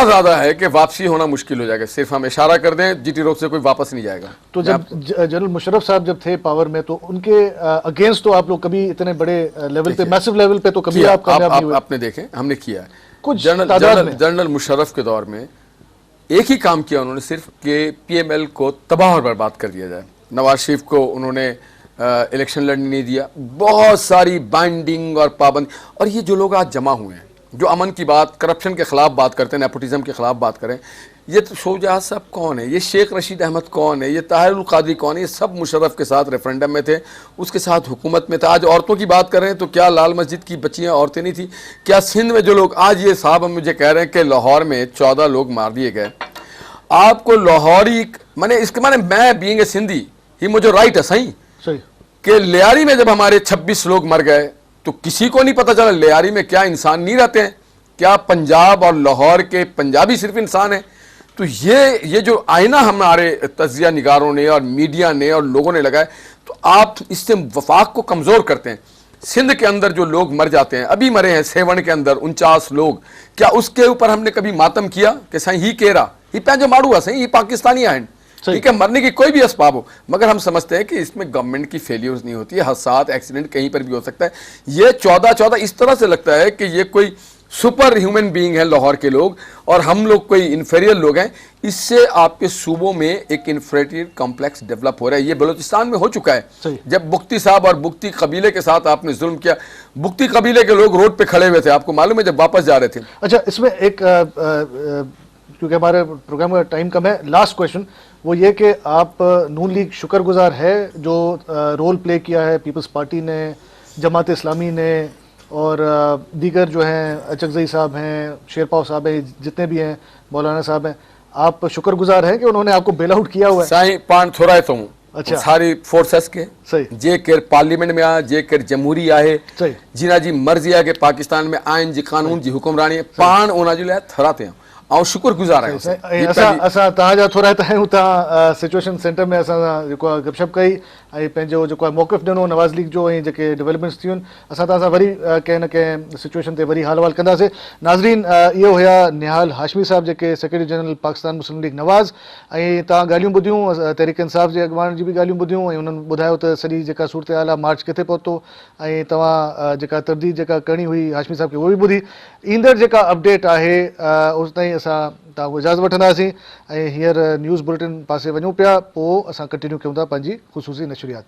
ज़्यादा है कि वापसी होना मुश्किल हो जाएगा। सिर्फ हम इशारा कर दें GT रोड से कोई वापस नहीं जाएगा। तो जब जनरल मुशर्रफ साहब जब थे पावर में, तो उनके अगेंस्ट तो आप लोग कभी इतने बड़े लेवल पे, मैसिव लेवल पे तो कभी आप कामयाब नहीं हुए। आपने देखें, हमने किया है कुछ जनरल मुशर्रफ के दौर में एक ही काम किया उन्होंने, सिर्फ कि PML को तबाह और बर्बाद कर दिया जाए। नवाज शरीफ को उन्होंने इलेक्शन लड़ने नहीं दिया, बहुत सारी बाइंडिंग और पाबंदी। और ये जो लोग आज जमा हुए हैं, जो अमन की बात, करप्शन के खिलाफ बात करते हैं, नेपोटिज्म के खिलाफ बात करें, ये तो शोजात साहब कौन है, ये शेख रशीद अहमद कौन है, ये ताहिरुल कादरी कौन है, ये सब मुशर्रफ के साथ रेफरेंडम में थे, उसके साथ हुकूमत में थे। आज औरतों की बात करें तो क्या लाल मस्जिद की बच्चियां औरतें नहीं थी? क्या सिंध में जो लोग आज, ये साहब हम मुझे कह रहे हैं कि लाहौर में 14 लोग मार दिए गए, आपको लाहौरी माने, इसके माने मैं बीइंग ए सिंधी ही मुझे राइट है सही कि लियारी में जब हमारे 26 लोग मर गए तो किसी को नहीं पता चला लियारी में क्या इंसान नहीं रहते हैं, क्या पंजाब और लाहौर के पंजाबी सिर्फ इंसान हैं? तो ये जो आईना हमारे तजिया निगारों ने और मीडिया ने और लोगों ने लगाए, तो आप इससे वफाक को कमज़ोर करते हैं। सिंध के अंदर जो लोग मर जाते हैं, अभी मरे हैं सेवन के अंदर 49 लोग, क्या उसके ऊपर हमने कभी मातम किया कि सही ही कह रहा ही पैंजो माड़ू है, सही ही पाकिस्तानी आइन, ठीक है, मरने की कोई भी असबाब हो, मगर हम समझते हैं कि इसमें गवर्नमेंट की फेलियर्स नहीं होती है, हादसात एक्सीडेंट कहीं पर भी हो सकता है। ये 14 इस तरह से लगता है कि ये कोई सुपर ह्यूमन बीइंग है लाहौर के लोग, और हम लोग कोई इन्फीरियर लोग हैं। इससे आपके सूबों में एक इन्फीरियर कॉम्प्लेक्स डेवलप हो रहा है। ये बलूचिस्तान में हो चुका है, जब बुख्ती साहब और बुख्ती कबीले के साथ आपने जुल्म किया, बुख्ती कबीले के लोग रोड पे खड़े हुए थे, आपको मालूम है, जब वापस जा रहे थे। अच्छा, इसमें एक क्योंकि हमारे प्रोग्राम का टाइम कम है, लास्ट क्वेश्चन वो ये कि आप नून लीग शुक्रगुजार है जो रोल प्ले किया है पीपल्स पार्टी ने, जमात इस्लामी ने और दीगर जो हैं, अचकजई साहब हैं, शेरपाव साहब हैं, जितने भी हैं, मौलाना साहब हैं, आप शुक्रगुजार हैं कि उन्होंने आपको बेल आउट किया हुआ है? साईं पान थोड़ा तो अच्छा, सारी फोर्सेस के सही जे केर पार्लियामेंट में आ, जे केर जमहूरी आहे, जिना जी मर्जी आहे कि पाकिस्तान में आइन जी कानून जी हुक्मरानी पान उन जे लाइ थराते हैं और शुक्रगुजार आहियूं। असां तव्हांजा थोरा त आहियूं, तव्हां सिचुएशन सेंटर में असां जेको आहे गपशप कई ऐं पंहिंजो जेको आहे मौक़िफ़ ॾिनो नवाज़ लीग जो ऐं जेके डेवलपमेंट्स थियूं आहिनि, असां तव्हां सां वरी कंहिं न कंहिं सिचुएशन ते वरी हाल अहवाल कंदासीं। नाज़रीन, इहो हुया निहाल हाशमी साहब जेके सेक्रेटरी जनरल पाकिस्तान मुस्लिम लीग नवाज़, ऐं तव्हां ॻाल्हियूं ॿुधियूं, तहरीक इंसाफ़ जे अॻुवान जी बि ॻाल्हियूं ॿुधियूं, ऐं उन्हनि ॿुधायो त सॼी जेका सूरत हाल आहे, मार्च किथे पहुतो, ऐं तव्हां जेका तरदीद जेका करणी हुई हाशमी साहब खे उहो बि ॿुधी। ईंदड़ जेका अपडेट आहे उस ताईं असां तव्हां को इजाज़त वठंदासीं ऐं हींअर न्यूज़ बुलेटिन पासे वञूं पिया, पोइ असां कंटिन्यू कयूं था पंहिंजी ख़ुसूसी नशरियात।